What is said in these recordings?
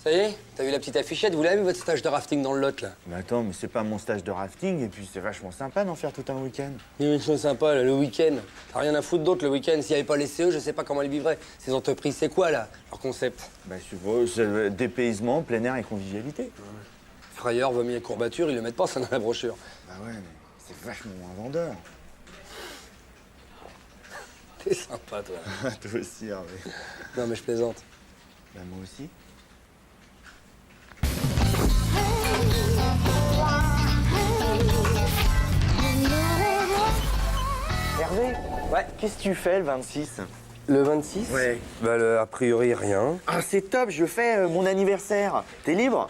Ça y est, t'as vu la petite affichette? Vous l'avez vu, votre stage de rafting dans le Lot, là? Mais attends, mais c'est pas mon stage de rafting, et puis c'est vachement sympa d'en faire tout un week-end. Il y a une chose sympa, là, le week-end. T'as rien à foutre d'autre le week-end. S'il n'y avait pas les CE, je sais pas comment ils vivraient. Ces entreprises, c'est quoi, là, leur concept? Bah, je suppose, dépaysement, plein air et convivialité. Frayeur, vomi et courbature, ils le mettent pas, ça dans la brochure. Bah ouais, mais c'est vachement moins vendeur. T'es sympa, toi. Toi aussi, Hervé. Non, mais je plaisante. Bah moi aussi. Hervé, Ouais. qu'est-ce que tu fais le 26? Le 26? Ouais. Bah, a priori, rien. Ah, c'est top, je fais mon anniversaire. T'es libre?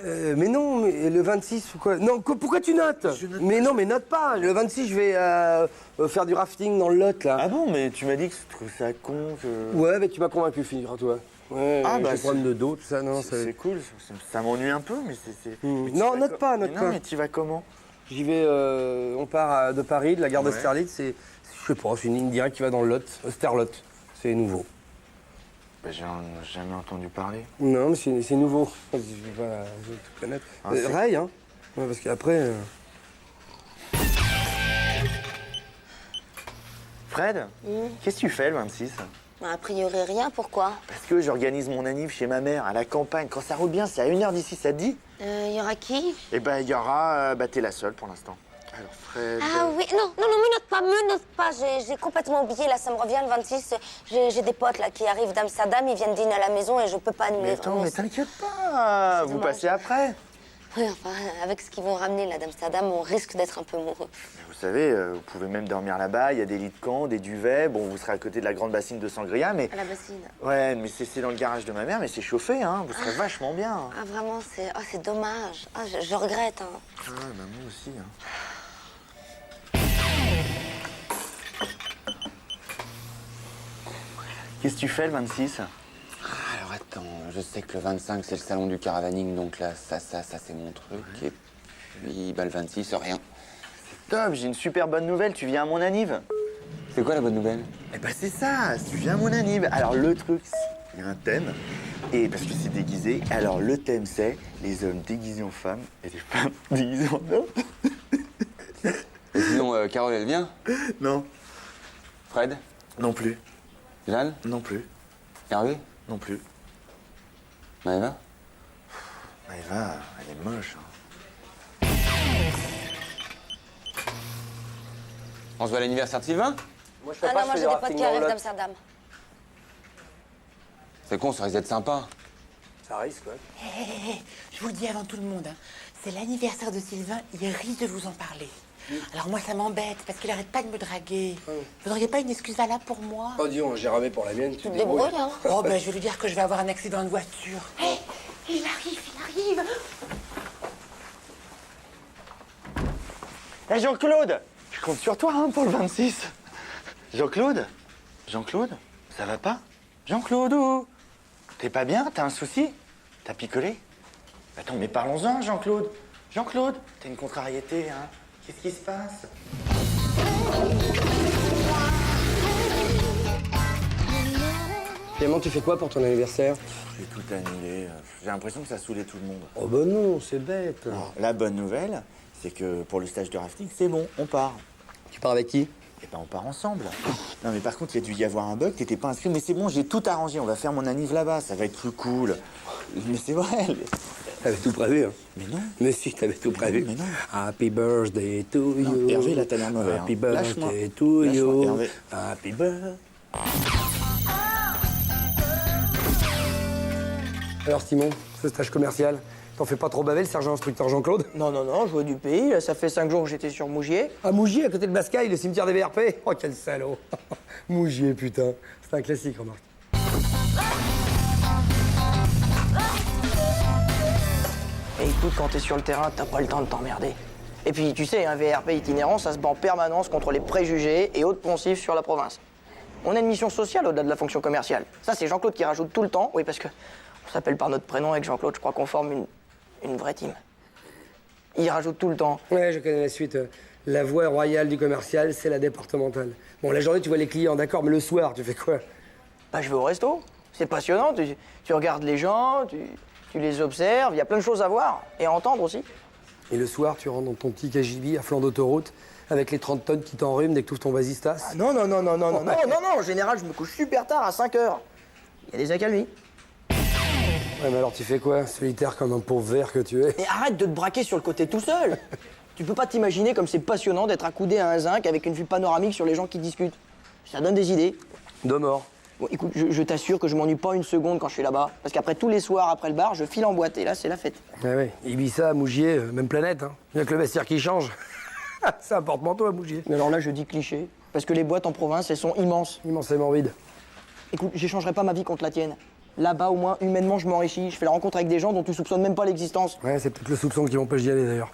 Mais non, mais le 26 ou quoi? Non, pourquoi tu notes? Je note Mais non, mais note pas. Le 26, je vais faire du rafting dans le Lot, là. Ah bon, mais tu m'as dit que tu trouves ça con, que... Ouais, mais tu m'as convaincu, figure-toi. Ouais, Ah, bah, j'ai des problèmes de dos, tout ça, non, C'est cool, ça m'ennuie un peu, mais c'est... Mais tu Non, vas note pas, note mais pas. Non, mais tu vas comment? J'y vais, on part de Paris, de la gare Ouais. d'Austerlitz, je sais pas, c'est une ligne directe qui va dans le Lot, Austerlot. C'est nouveau. Bah, j'en ai jamais entendu parler. Non, mais c'est nouveau. Je vais pas tout connaître. Ah, c'est- Rail, hein. Ouais, parce qu'après... Fred, qu'est-ce que tu fais le 26? A priori, rien. Pourquoi? Parce que j'organise mon anniv chez ma mère, à la campagne. Quand ça roule bien, c'est à 1 heure d'ici, ça te dit? Y aura qui? Eh ben, il y aura... bah, t'es la seule pour l'instant. Alors, Fred... Ah oui, non, me note pas. J'ai complètement oublié, là, ça me revient le 26. J'ai des potes, là, qui arrivent d'Amsterdam, ils viennent dîner à la maison et je peux pas annuler. Mais attends, vraiment, mais t'inquiète pas, vous dommage. passez après. Oui, enfin, avec ce qu'ils vont ramener, là, d'Amsterdam, on risque d'être un peu amoureux. Mais vous savez, vous pouvez même dormir là-bas, il y a des lits de camp, des duvets. Bon, vous serez à côté de la grande bassine de Sangria, mais... À la bassine. Ouais, mais c'est dans le garage de ma mère, mais c'est chauffé, hein. Vous serez vachement bien. Hein. Ah, vraiment, c'est dommage. Ah, je regrette, hein. Ah, bah, moi aussi, hein. Qu'est-ce que tu fais le 26? Alors attends, je sais que le 25 c'est le salon du caravaning, donc là ça c'est mon truc. Et puis bah, le 26 rien. Top, j'ai une super bonne nouvelle, tu viens à mon anniv. C'est quoi la bonne nouvelle? Eh ben c'est ça, tu viens à mon anniv. Alors le truc, il y a un thème, et parce que c'est déguisé, alors le thème c'est les hommes déguisés en femmes et les femmes déguisées en hommes. Et sinon Carole elle vient? Non, Fred? non plus, Jeanne? non plus, Hervé? non plus. Maëva? Maëva, elle est moche. Hein. On se voit à l'anniversaire de Sylvain? Moi, je fais Ah pas, non, moi, je j'ai fais des du potes rafting qui dans le arrivent Lot. d'Amsterdam. C'est con, ça risque d'être sympa. Ça risque, ouais. Je vous le dis avant tout le monde, hein, c'est l'anniversaire de Sylvain, il risque de vous en parler. Alors moi, ça m'embête, parce qu'il arrête pas de me draguer. Vous n'auriez pas une excuse valable pour moi? Oh, dis, j'ai ramé pour la mienne, Tu te débrouilles, hein? Oh, ben je vais lui dire que je vais avoir un accident de voiture. Hé, il arrive. Hé Jean-Claude, je compte sur toi hein, pour le 26. Jean-Claude? Jean-Claude? Ça va pas? Jean-Claude, oh. T'es pas bien? T'as un souci? T'as picolé? Attends, mais parlons-en, Jean-Claude. Jean-Claude, t'as une contrariété, hein? Qu'est-ce qui se passe? Clément, tu fais quoi pour ton anniversaire? J'ai tout annulé. J'ai l'impression que ça saoulait tout le monde. Oh, bah non, c'est bête. La bonne nouvelle, c'est que pour le stage de rafting, c'est bon, on part. Tu pars avec qui? Eh ben, on part ensemble. Non, mais par contre, il y a dû y avoir un bug, t'étais pas inscrit. Mais c'est bon, j'ai tout arrangé. On va faire mon anniv là-bas, ça va être plus cool. Mais c'est vrai. T'avais tout prévu, hein? Mais non. Mais si, t'avais tout prévu. Mais non. Happy birthday to Non, you. Hervé, là, t'as l'air mauvais, hein. Happy Lâche-moi. birthday to Lâche-moi, you. Hervé. Happy birthday. Alors, Simon, ce stage commercial, t'en fais pas trop baver, le sergent instructeur Jean-Claude? Non, je vois du pays. Là, ça fait 5 jours que j'étais sur Mougier. À Mougier, à côté de Bascaille, le cimetière des VRP. Oh, quel salaud. Mougier, putain. C'est un classique, remarque. Et écoute, quand t'es sur le terrain, t'as pas le temps de t'emmerder. Et puis, tu sais, un VRP itinérant, ça se bat en permanence contre les préjugés et autres poncifs sur la province. On a une mission sociale au-delà de la fonction commerciale. Ça, c'est Jean-Claude qui rajoute tout le temps. Oui, parce que on s'appelle par notre prénom avec Jean-Claude. Je crois qu'on forme une vraie team. Il rajoute tout le temps. Ouais, je connais la suite. La voie royale du commercial, c'est la départementale. Bon, la journée, tu vois les clients, d'accord, mais le soir, tu fais quoi? Bah, je vais au resto. C'est passionnant. Tu regardes les gens, Tu les observes, il y a plein de choses à voir et à entendre aussi. Et le soir, tu rentres dans ton petit KGB à flanc d'autoroute avec les 30 tonnes qui t'enrhument dès que tu ouvres ton vasistas. Ah, non, en général, je me couche super tard, à 5 heures. Il y a des accalmies. Ouais, mais alors tu fais quoi? Solitaire comme un pauvre verre que tu es. Et arrête de te braquer sur le côté tout seul. Tu peux pas t'imaginer comme c'est passionnant d'être accoudé à un zinc avec une vue panoramique sur les gens qui discutent. Ça donne des idées. De mort. Bon, écoute, je t'assure que je m'ennuie pas une seconde quand je suis là-bas. Parce qu'après, tous les soirs, après le bar, je file en boîte. Et là, c'est la fête. Ouais. Ibiza, Mougier, même planète. Hein. Il y a que le vestiaire qui change. C'est un porte-manteau à Mougier. Mais alors là, je dis cliché. Parce que les boîtes en province, elles sont immenses. Immensément vide. Écoute, j'échangerai pas ma vie contre la tienne. Là-bas, au moins, humainement, je m'enrichis. Je fais la rencontre avec des gens dont tu soupçonnes même pas l'existence. Ouais, c'est peut-être le soupçon qui m'empêche d'y aller d'ailleurs.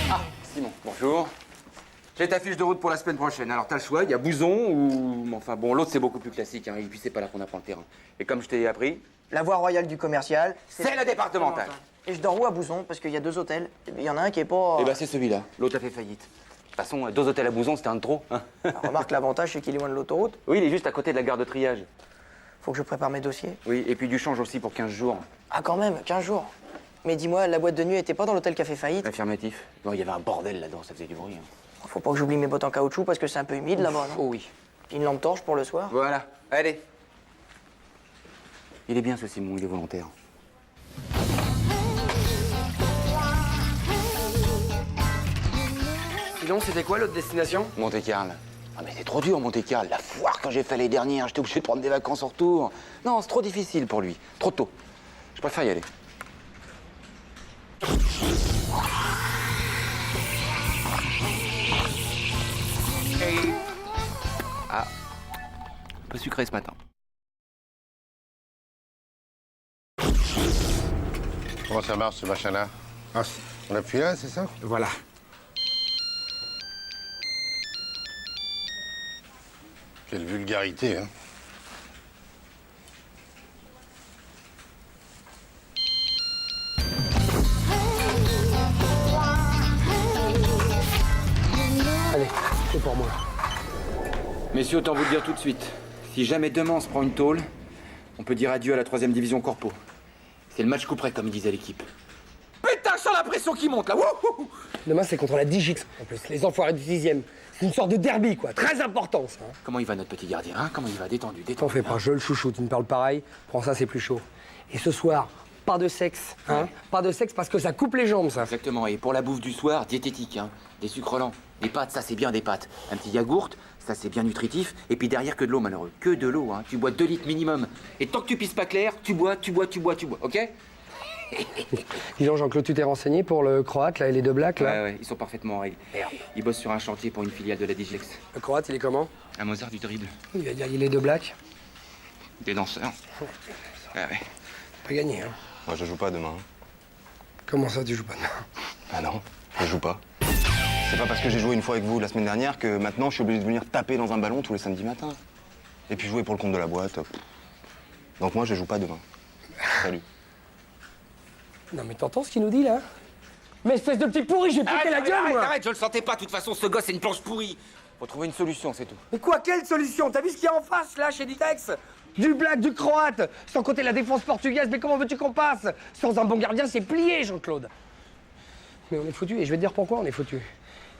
Ah, Simon, bonjour. J'ai ta fiche de route pour la semaine prochaine. Alors, t'as le choix, il y a Bouzon ou... Enfin, bon, l'autre, c'est beaucoup plus classique, hein, et puis c'est pas là qu'on apprend le terrain. Et comme je t'ai appris... La voie royale du commercial, C'est la départementale. Et je dors où à Bouzon? Parce qu'il y a 2 hôtels. Il y en a un qui est pas... Eh ben, c'est celui-là. L'autre a fait faillite. De toute façon, 2 hôtels à Bouzon, c'était un de trop, hein. Alors, remarque, l'avantage, c'est qu'il est loin de l'autoroute. Oui, il est juste à côté de la gare de triage. Faut que je prépare mes dossiers. Oui, et puis du change aussi pour 15 jours. Ah, quand même, 15 jours. Mais dis-moi, la boîte de nuit était pas dans l'hôtel qui a fait faillite? Affirmatif. Bon, il y avait un bordel là-dedans, ça faisait du bruit. Hein. Faut pas que j'oublie mes bottes en caoutchouc parce que c'est un peu humide là-bas, non? Oh oui. Puis une lampe torche pour le soir. Voilà, allez. Il est bien ce Simon, il est volontaire. Sinon, c'était quoi l'autre destination? Monte-Carlo. Ah mais c'est trop dur, Monte-Carlo. La foire quand j'ai fait l'année dernière, j'étais obligé de prendre des vacances en retour. Non, c'est trop difficile pour lui. Trop tôt. Je préfère y aller. Ah, un peu sucré ce matin. Comment ça marche ce machin-là? On appuie là, c'est ça? Voilà. Quelle vulgarité, hein? Allez, c'est pour moi. Messieurs, autant vous le dire tout de suite. Si jamais demain on se prend une tôle, on peut dire adieu à la 3e division corpo. C'est le match coup près, comme disait l'équipe. Putain, je sens la pression qui monte là. Wouhou. Demain, c'est contre la Digix, en plus. Les enfoirés du 6e. C'est une sorte de derby, quoi. Très important, ça. Hein. Comment il va notre petit gardien, hein? Comment il va? Détendu, T'en détendu. fais pas, je le chouchou. Tu me parles pareil. Prends ça, c'est plus chaud. Et ce soir, pas de sexe, hein. Ouais. Pas de sexe parce que ça coupe les jambes, ça. Exactement, et pour la bouffe du soir, diététique, hein. Des sucres lents, des pâtes, ça c'est bien des pâtes. Un petit yaourt, ça c'est bien nutritif. Et puis derrière, que de l'eau, malheureux. Que de l'eau, hein. Tu bois 2 litres minimum. Et tant que tu pisses pas clair, tu bois, ok? Dis donc, Jean-Claude, tu t'es renseigné pour le croate, là, et les 2 blacks, là? Ouais, ils sont parfaitement en règle. Ils bossent sur un chantier pour une filiale de la Digex. Le croate, il est comment? Un Mozart du dribble. Il va dire, il est 2 blacks. Des danseurs. Ouais. Pas gagné, hein. Moi, je joue pas demain. Comment ça, tu joues pas demain? Ah non, je joue pas. C'est pas parce que j'ai joué une fois avec vous la semaine dernière que maintenant je suis obligé de venir taper dans un ballon tous les samedis matins. Et puis jouer pour le compte de la boîte. Donc moi, je joue pas demain. Salut. Non, mais t'entends ce qu'il nous dit, là? Mais espèce de petit pourri, j'ai pété la gueule, moi! Arrête, je le sentais pas. De toute façon, ce gosse, c'est une planche pourrie. Faut trouver une solution, c'est tout. Mais quoi, quelle solution? T'as vu ce qu'il y a en face, là, chez Ditex? Du black, du croate, sans compter la défense portugaise, mais comment veux-tu qu'on passe? Sans un bon gardien, c'est plié, Jean-Claude. Mais on est foutu, et je vais te dire pourquoi on est foutu.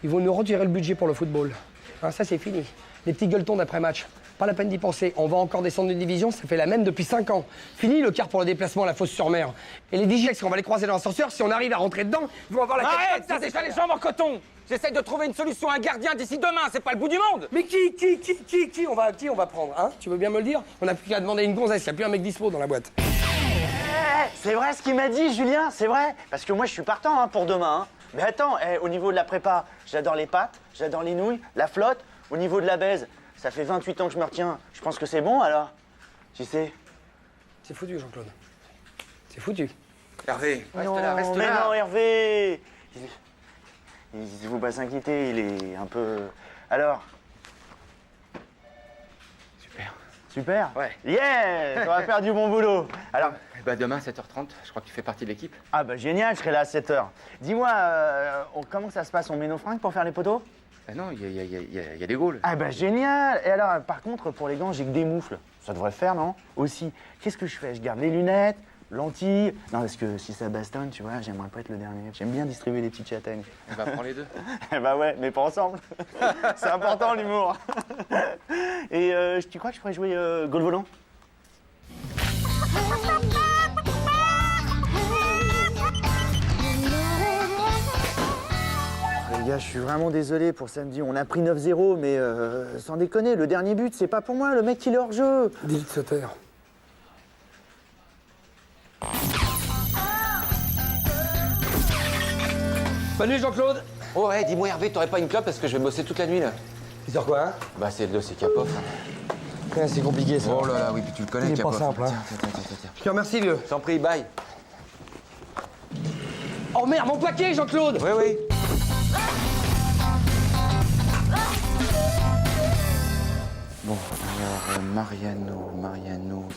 Ils vont nous retirer le budget pour le football. Hein, ça, c'est fini. Les petits gueuletons d'après-match. Pas la peine d'y penser. On va encore descendre d'une division, ça fait la même depuis 5 ans. Fini le quart pour le déplacement à la Fosse-sur-Mer. Et les Digex, on va les croiser dans l'ascenseur, si on arrive à rentrer dedans, ils vont avoir la Arrête, tête. ça déjà les jambes en coton. J'essaye de trouver une solution à un gardien d'ici demain, c'est pas le bout du monde. Mais qui on va prendre, hein? Tu veux bien me le dire? On a plus qu'à demander une gonzesse, y a plus un mec dispo dans la boîte. C'est vrai ce qu'il m'a dit, Julien, c'est vrai. Parce que moi, je suis partant hein, pour demain. Hein. Mais attends, au niveau de la prépa, j'adore les pâtes, j'adore les nouilles, la flotte. Au niveau de la baise, ça fait 28 ans que je me retiens. Je pense que c'est bon, alors. Tu sais. C'est foutu, Jean-Claude. C'est foutu. Hervé, reste non, là, reste mais là. non, Hervé. Il faut pas s'inquiéter, il est un peu... Alors. Super. Super. Ouais. Yeah. Ça va faire du bon boulot. Alors. Bah demain, 7h30, je crois que tu fais partie de l'équipe. Ah bah génial, je serai là à 7h. Dis-moi, comment ça se passe? On met nos fringues pour faire les poteaux? Ah non, il y a des goals. Ah bah génial. Et alors, par contre, pour les gants, j'ai que des moufles. Ça devrait faire, non? Aussi, qu'est-ce que je fais? Je garde les lunettes, Lentilles. Non, parce que si ça bastonne, tu vois, j'aimerais pas être le dernier. J'aime bien distribuer les petites châtaignes. On va prendre les deux. Bah ouais, mais pas ensemble. C'est important l'humour. Et tu crois que je pourrais jouer Gaulle volant? Les gars, je suis vraiment désolé pour samedi. On a pris 9-0, mais sans déconner, le dernier but, c'est pas pour moi. Le mec, il est hors jeu. Dis-le de se taire. Bonne nuit, Jean-Claude. Oh ouais, dis-moi Hervé, t'aurais pas une clope parce que je vais bosser toute la nuit là. C'est sur quoi, hein? Bah c'est le dos, c'est Capov. Ouais, c'est compliqué, ça. Oh là là, oui, puis tu le connais, Il est pas Capov. simple, hein. Tiens. Je te remercie, vieux. T'en prie, bye. Oh merde, mon paquet, Jean-Claude. Oui. Bon, alors Mariano,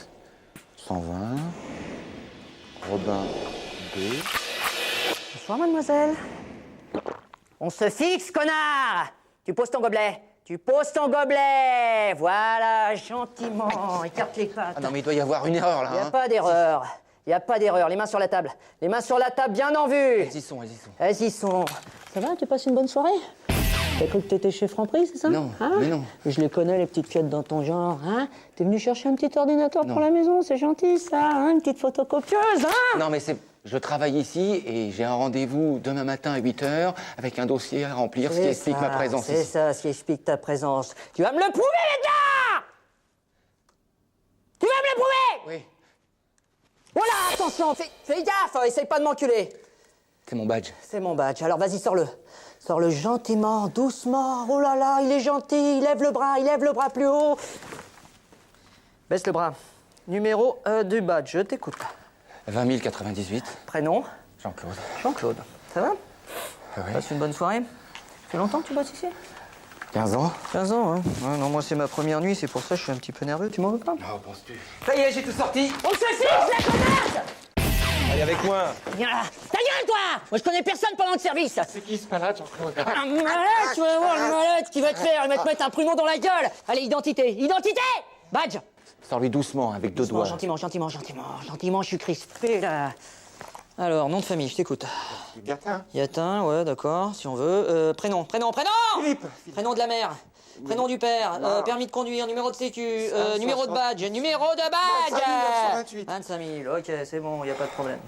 120. Robin, 2. Bonsoir, mademoiselle. On se fixe, connard! Tu poses ton gobelet. Voilà, gentiment. Écarte les pattes. Ah non, mais il doit y avoir une erreur là. Il n'y a pas d'erreur. Les mains sur la table. Bien en vue. Elles y sont. Elles y sont. Ça va, tu passes une bonne soirée? T'as cru que t'étais chez Franprix, c'est ça? Non, mais non. Je les connais, les petites fiottes dans ton genre, hein? T'es venu chercher un petit ordinateur pour la maison, c'est gentil, ça, hein? Une petite photocopieuse, hein? Non, mais je travaille ici et j'ai un rendez-vous demain matin à 8h avec un dossier à remplir, ce qui explique ma présence C'est ici. ça, ce qui explique ta présence. Tu vas me le prouver, Edgar! Tu vas me le prouver! Oui, Voilà, attention, fais gaffe, essaye pas de m'enculer. c'est mon badge. C'est mon badge, alors vas-y, sors-le. Sors-le gentiment, doucement. Oh là là, il est gentil, il lève le bras plus haut. Baisse le bras. Numéro du badge, je t'écoute. 20 098. Prénom? Jean-Claude. Jean-Claude. Ça va? Oui. Passe une bonne soirée. Ça fait longtemps que tu bosses ici? 15 ans. 15 ans, hein? Ouais, non, moi c'est ma première nuit, c'est pour ça que je suis un petit peu nerveux. Tu m'en veux pas? Oh, penses-tu? Ça y est, j'ai tout sorti. On se fixe, la connasse! Allez, avec moi. Viens là! Ta gueule, toi! Moi je connais personne pendant le service! C'est qui ce malade, Jean-Claude? Un malade, tu vas voir le malade qui va te faire, il va te mettre un pruneau dans la gueule! Allez, identité! Badge! Sors-lui doucement, avec deux doigts. Gentiment, je suis crispé là. Alors, nom de famille, je t'écoute. Yatin, ouais, d'accord, si on veut. Prénom! Philippe. Prénom de la mère. Prénom du père, permis de conduire, numéro de sécu, numéro de badge, 25 000, ok, c'est bon, y a pas de problème.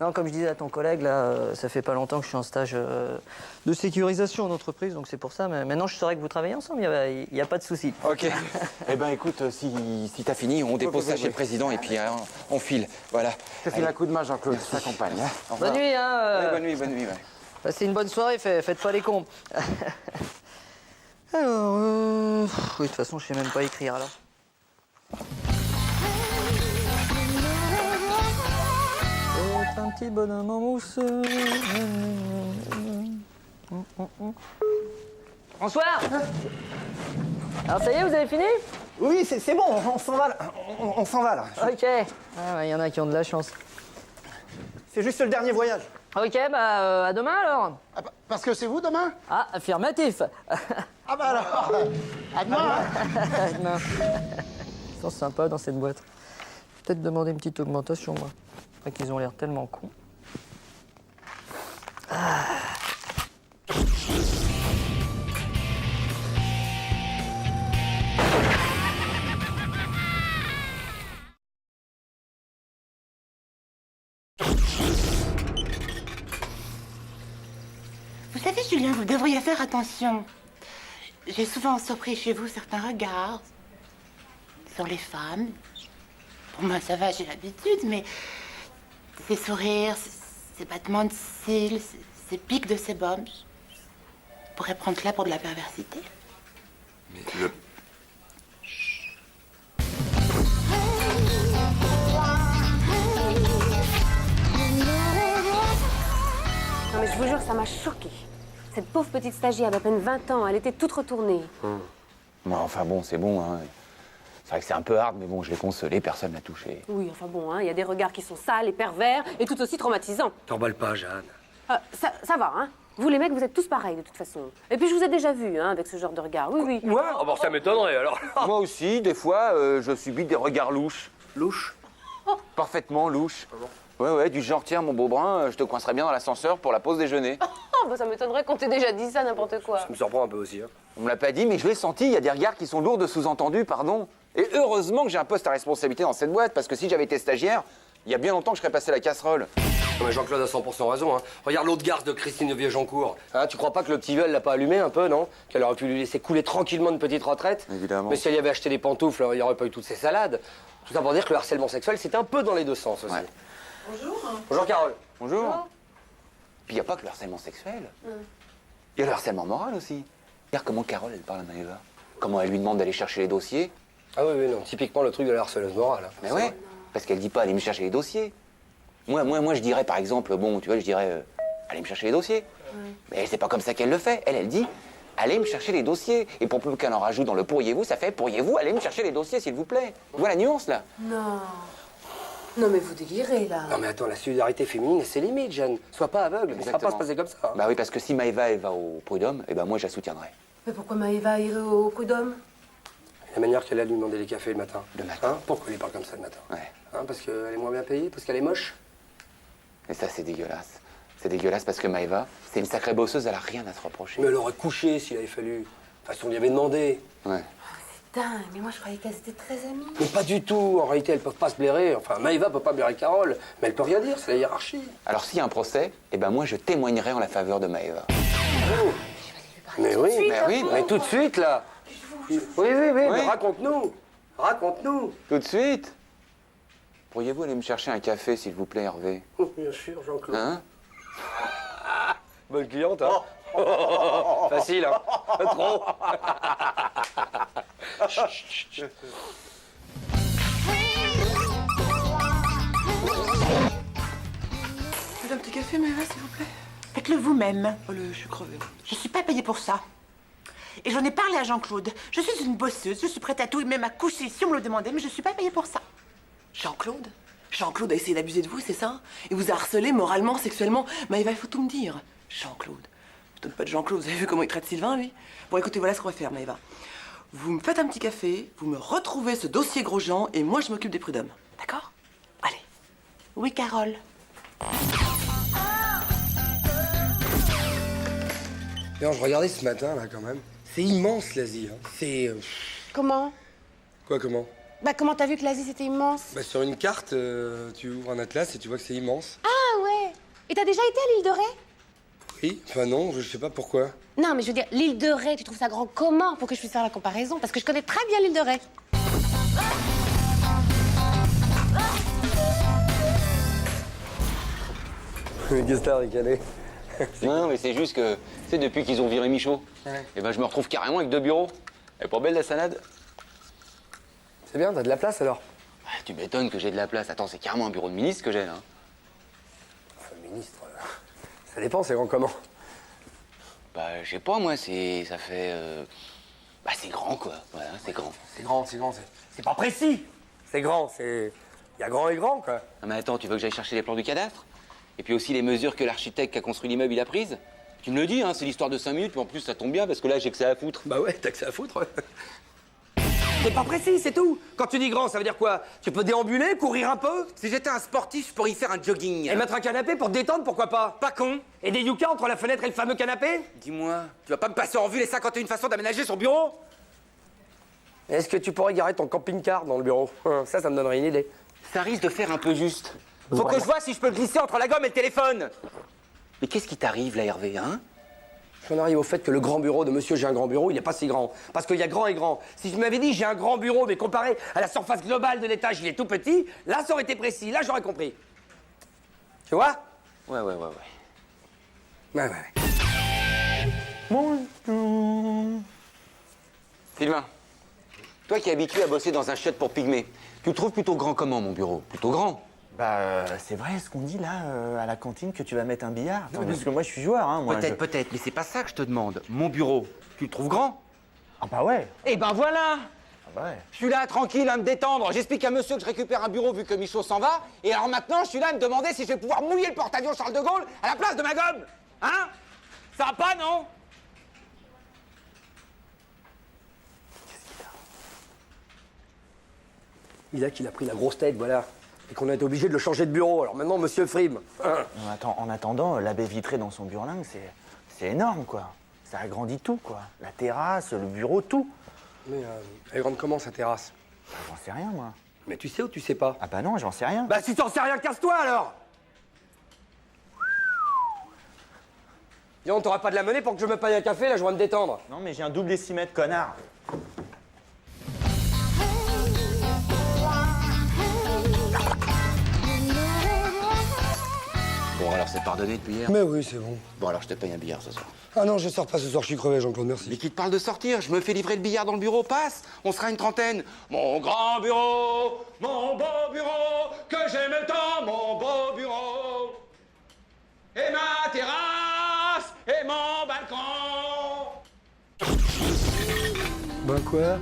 Non, comme je disais à ton collègue, là, ça fait pas longtemps que je suis en stage de sécurisation en entreprise, donc c'est pour ça, mais maintenant je saurais que vous travaillez ensemble, y a pas de souci. Ok. Eh ben écoute, si t'as fini, on dépose ça chez le président et puis on file. Voilà. Je te file un coup de main, Jean-Claude, je t'accompagne. Hein. Au revoir. Bonne nuit, hein. Bonne nuit, ouais. Passez une bonne soirée, faites pas les cons. Alors, oui, de toute façon, je sais même pas écrire, alors. C'est un petit bonhomme en mousse. Bonsoir. Alors, ça y est, vous avez fini? Oui, c'est bon, on s'en va là. On s'en va là. Ok. Ah, y en a qui ont de la chance. C'est juste le dernier voyage. Ok, bah, à demain, alors. Ah, parce que c'est vous demain? Ah, affirmatif. Ah bah alors, à demain. À demain. Ils sont sympas dans cette boîte. Peut-être demander une petite augmentation, moi. Après qu'ils ont l'air tellement cons. Vous savez, Julien, vous devriez faire attention. J'ai souvent surpris chez vous certains regards sur les femmes. Pour moi, ça va, j'ai l'habitude, mais ces sourires, ces battements de cils, ces pics de sébum, je pourrais prendre cela pour de la perversité. Mais le... Non mais je vous jure, ça m'a choquée. Cette pauvre petite stagiaire d'à peine 20 ans, elle était toute retournée. Bon, enfin bon, c'est bon, hein. C'est vrai que c'est un peu hard, mais bon, je l'ai consolé, personne l'a touché. Oui, enfin bon, il y a des regards qui sont sales et pervers et tout aussi traumatisants. T'emballes pas, Jeanne. Ça va, hein. Vous les mecs, vous êtes tous pareils de toute façon. Et puis je vous ai déjà vu, hein, avec ce genre de regard. Oui, oui. Ouais, oh, bon, ça m'étonnerait alors. Moi aussi, des fois, je subis des regards louches. Louche. Parfaitement louche. Ouais, du genre, tiens, mon beau brun, je te coincerai bien dans l'ascenseur pour la pause déjeuner. Oh, bah ça m'étonnerait qu'on t'ait déjà dit ça, n'importe quoi. Ça me surprend un peu aussi. Hein. On me l'a pas dit, mais je l'ai senti, il y a des regards qui sont lourds de sous-entendus, pardon. Et heureusement que j'ai un poste à responsabilité dans cette boîte, parce que si j'avais été stagiaire, il y a bien longtemps que je serais passé la casserole. Non, mais Jean-Claude a 100% raison. Hein. Regarde l'autre garce de Christine de Viejoncourt. Hein, tu crois pas que le petit vieux, elle l'a pas allumé un peu, non? Qu'elle aurait pu lui laisser couler tranquillement une petite retraite? Évidemment. Mais si elle y avait acheté des pantoufles, il n'y aurait pas eu toutes ces salades. Tout ça pour dire que le harcèlement sexuel, c'est un peu dans les deux sens aussi. Ouais. Bonjour. Bonjour Carole. Bonjour. Puis il n'y a pas que le harcèlement sexuel. Il y a le harcèlement moral aussi. Regarde comment Carole, elle parle à Maëva. Comment elle lui demande d'aller chercher les dossiers. Ah oui, non. Typiquement le truc de la harceleuse morale. Hein. Mais ouais, parce qu'elle dit pas allez me chercher les dossiers. Moi, je dirais par exemple, bon, tu vois, je dirais allez me chercher les dossiers. Mais c'est pas comme ça qu'elle le fait. Elle dit allez me chercher les dossiers. Et pour peu qu'elle en rajoute dans le pourriez-vous, ça fait pourriez-vous allez me chercher les dossiers, s'il vous plaît. Tu vois la nuance là? Non. Non, mais vous délirez, là. Non mais attends, la solidarité féminine, c'est limite, Jeanne. Sois pas aveugle, mais ça va pas se Exactement. passer comme ça. Bah oui, parce que si Maëva, elle va au prud'homme, eh ben moi, je la soutiendrai. Mais pourquoi Maëva irait au prud'homme? La manière qu'elle a de lui demander les cafés le matin. Le matin. Hein? Pourquoi elle lui parle comme ça le matin? Ouais. Hein, parce qu'elle est moins bien payée? Parce qu'elle est moche? Et ça, c'est dégueulasse. C'est dégueulasse parce que Maëva, c'est une sacrée bosseuse, elle a rien à se reprocher. Mais elle aurait couché s'il avait fallu. De toute façon, on lui avait demandé. Ouais. Dingue, mais moi je croyais qu'elles étaient très amies. Mais pas du tout. En réalité, elles peuvent pas se blairer. Enfin, Maëva peut pas blairer Carole, mais elle peut rien dire, c'est la hiérarchie. Alors, s'il y a un procès, eh ben moi, je témoignerai en la faveur de Maëva. Oh. Mais oui, oui, mais tout de suite, là. Oui, mais raconte-nous. Raconte-nous. Tout de suite. Pourriez-vous aller me chercher un café, s'il vous plaît, Hervé? Oh, bien sûr, Jean-Claude. Hein? Bonne cliente, hein? Facile, hein? Pas trop. Vous voulez un petit café, Maëva, s'il vous plaît? Faites-le vous-même. Oh, je suis crevée. Je suis pas payée pour ça. Et j'en ai parlé à Jean-Claude. Je suis une bosseuse, je suis prête à tout, et même à coucher si on me le demandait, mais je suis pas payée pour ça. Jean-Claude? Jean-Claude a essayé d'abuser de vous, c'est ça? Il vous a harcelé moralement, sexuellement. Maëva, il faut tout me dire. Jean-Claude. Je donne pas de Jean-Claude. Vous avez vu comment il traite Sylvain, lui? Bon, écoutez, voilà ce qu'on va faire, Maëva. Vous me faites un petit café, vous me retrouvez ce dossier Grosjean, et moi, je m'occupe des prud'hommes. D'accord? Allez. Oui, Carole. Non, je regardais ce matin, là, quand même. C'est immense, l'Asie. Hein. C'est... Comment? Quoi, comment? Bah, comment t'as vu que l'Asie c'était immense? Bah, sur une carte, tu ouvres un atlas et tu vois que c'est immense. Ah ouais! Et t'as déjà été à l'île de Ré? Oui, enfin non, je sais pas pourquoi. Non, mais je veux dire, l'île de Ré, tu trouves ça grand comment pour que je puisse faire la comparaison? Parce que je connais très bien l'île de Ré. Qu'est-ce que t'as ricané? Non, mais c'est juste que, tu sais, depuis qu'ils ont viré Michaud, eh ben je me retrouve carrément avec 2 bureaux. Elle est pas belle, la salade? C'est bien, t'as de la place, alors? Tu m'étonnes que j'ai de la place. Attends, c'est carrément un bureau de ministre que j'ai, là. Enfin, ministre... ça dépend, c'est grand comment? Bah, je sais pas, moi, ça fait... Bah, c'est grand, quoi. Voilà, c'est grand. C'est grand, c'est pas précis. C'est grand, c'est... Il y a grand et grand, quoi. Non, mais attends, tu veux que j'aille chercher les plans du cadastre? Et puis aussi les mesures que l'architecte qui a construit l'immeuble, il a prises? Tu me le dis, hein, c'est l'histoire de 5 minutes, mais en plus, ça tombe bien, parce que là, j'ai que ça à foutre. Bah ouais, t'as que ça à foutre. C'est pas précis, c'est tout. Quand tu dis grand, ça veut dire quoi? Tu peux déambuler, courir un peu? Si j'étais un sportif, je pourrais y faire un jogging. Et mettre un canapé pour te détendre, pourquoi pas? Pas con. Et des yucca entre la fenêtre et le fameux canapé? Dis-moi, tu vas pas me passer en revue les 51 façons d'aménager son bureau? Est-ce que tu pourrais garer ton camping-car dans le bureau? Ça me donnerait une idée. Ça risque de faire un peu juste. Faut que je vois si je peux le glisser entre la gomme et le téléphone. Mais qu'est-ce qui t'arrive, là, Hervé, hein? J'en arrive au fait que le grand bureau de monsieur j'ai un grand bureau, il n'est pas si grand. Parce qu'il y a grand et grand. Si je m'avais dit j'ai un grand bureau, mais comparé à la surface globale de l'étage, il est tout petit, là, ça aurait été précis. Là, j'aurais compris. Tu vois? Ouais. Ouais. Bonjour. Sylvain, toi qui es habitué à bosser dans un chiotte pour pygmée, tu le trouves plutôt grand comment, mon bureau? Plutôt grand? Bah, c'est vrai ce qu'on dit là à la cantine que tu vas mettre un billard. Attends, parce que moi je suis joueur, hein. Moi, Peut-être, mais c'est pas ça que je te demande. Mon bureau, tu le trouves grand? Ah bah ouais. Eh ben voilà! Ah bah ouais. Je suis là, tranquille, à me détendre. J'explique à monsieur que je récupère un bureau vu que Michaud s'en va. Et alors maintenant, je suis là à me demander si je vais pouvoir mouiller le porte-avions Charles de Gaulle à la place de ma gomme. Hein? Ça va pas, non? Il a qu'il a pris la grosse tête, voilà. Et qu'on a été obligé de le changer de bureau. Alors maintenant, monsieur Frime. Hein. En attendant, la baie vitrée dans son burlingue, c'est énorme, quoi. Ça agrandit tout, quoi. La terrasse, le bureau, tout. Mais elle est grande comment, sa terrasse? J'en sais rien, moi. Mais tu sais ou tu sais pas? Ah bah non, j'en sais rien. Bah si t'en sais rien, casse-toi alors! Dis, on t'aura pas de la monnaie pour que je me paye un café, là, je vais me détendre. Non, mais j'ai un double décimètre, connard. Bon, alors c'est pardonné depuis hier. Mais oui, c'est bon. Bon, alors je te paye un billard ce soir. Ah non, je sors pas ce soir, je suis crevé, Jean-Claude, merci. Mais qui te parle de sortir? Je me fais livrer le billard dans le bureau, passe. On sera une trentaine. Mon grand bureau, mon beau bureau, que j'aime tant, mon beau bureau. Et ma terrasse, et mon balcon. Bah quoi?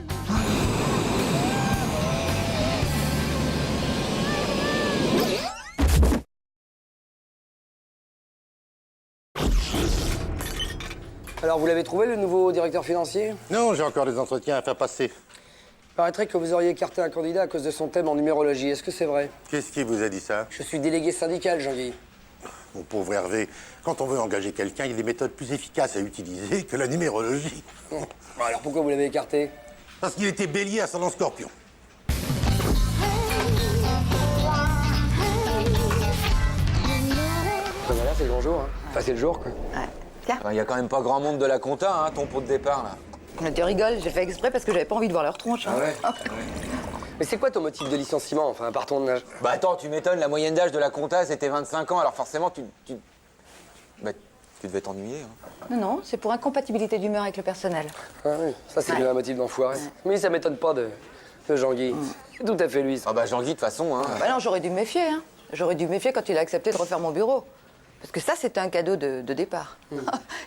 Alors, vous l'avez trouvé, le nouveau directeur financier? Non, j'ai encore des entretiens à faire passer. Il paraîtrait que vous auriez écarté un candidat à cause de son thème en numérologie. Est-ce que c'est vrai? Qu'est-ce qui vous a dit ça? Je suis délégué syndical, Jean-Guy. Mon pauvre Hervé, quand on veut engager quelqu'un, il y a des méthodes plus efficaces à utiliser que la numérologie. Bon, alors pourquoi vous l'avez écarté? Parce qu'il était bélier ascendant scorpion. Voilà, c'est le grand jour, hein. Enfin, c'est le jour, quoi. Ouais. Tiens, Il y a quand même pas grand monde de la compta, hein, ton pot de départ, là. mais tu rigoles, j'ai fait exprès parce que j'avais pas envie de voir leur tronche. Hein. Ah ouais? Mais c'est quoi ton motif de licenciement, enfin, à part ton âge? Bah attends, tu m'étonnes, la moyenne d'âge de la compta, c'était 25 ans, alors forcément, Bah, tu devais t'ennuyer, hein. Non, non, c'est pour incompatibilité d'humeur avec le personnel. Ah oui, ça c'est Ouais. bien un motif d'enfoiré. Mais ça m'étonne pas de Jean-Guy. C'est tout à fait lui, ça. Ah bah Jean-Guy, de toute façon, hein. Bah non, j'aurais dû me méfier, hein. J'aurais dû me méfier quand il a accepté de refaire mon bureau. Parce que ça, c'était un cadeau de départ.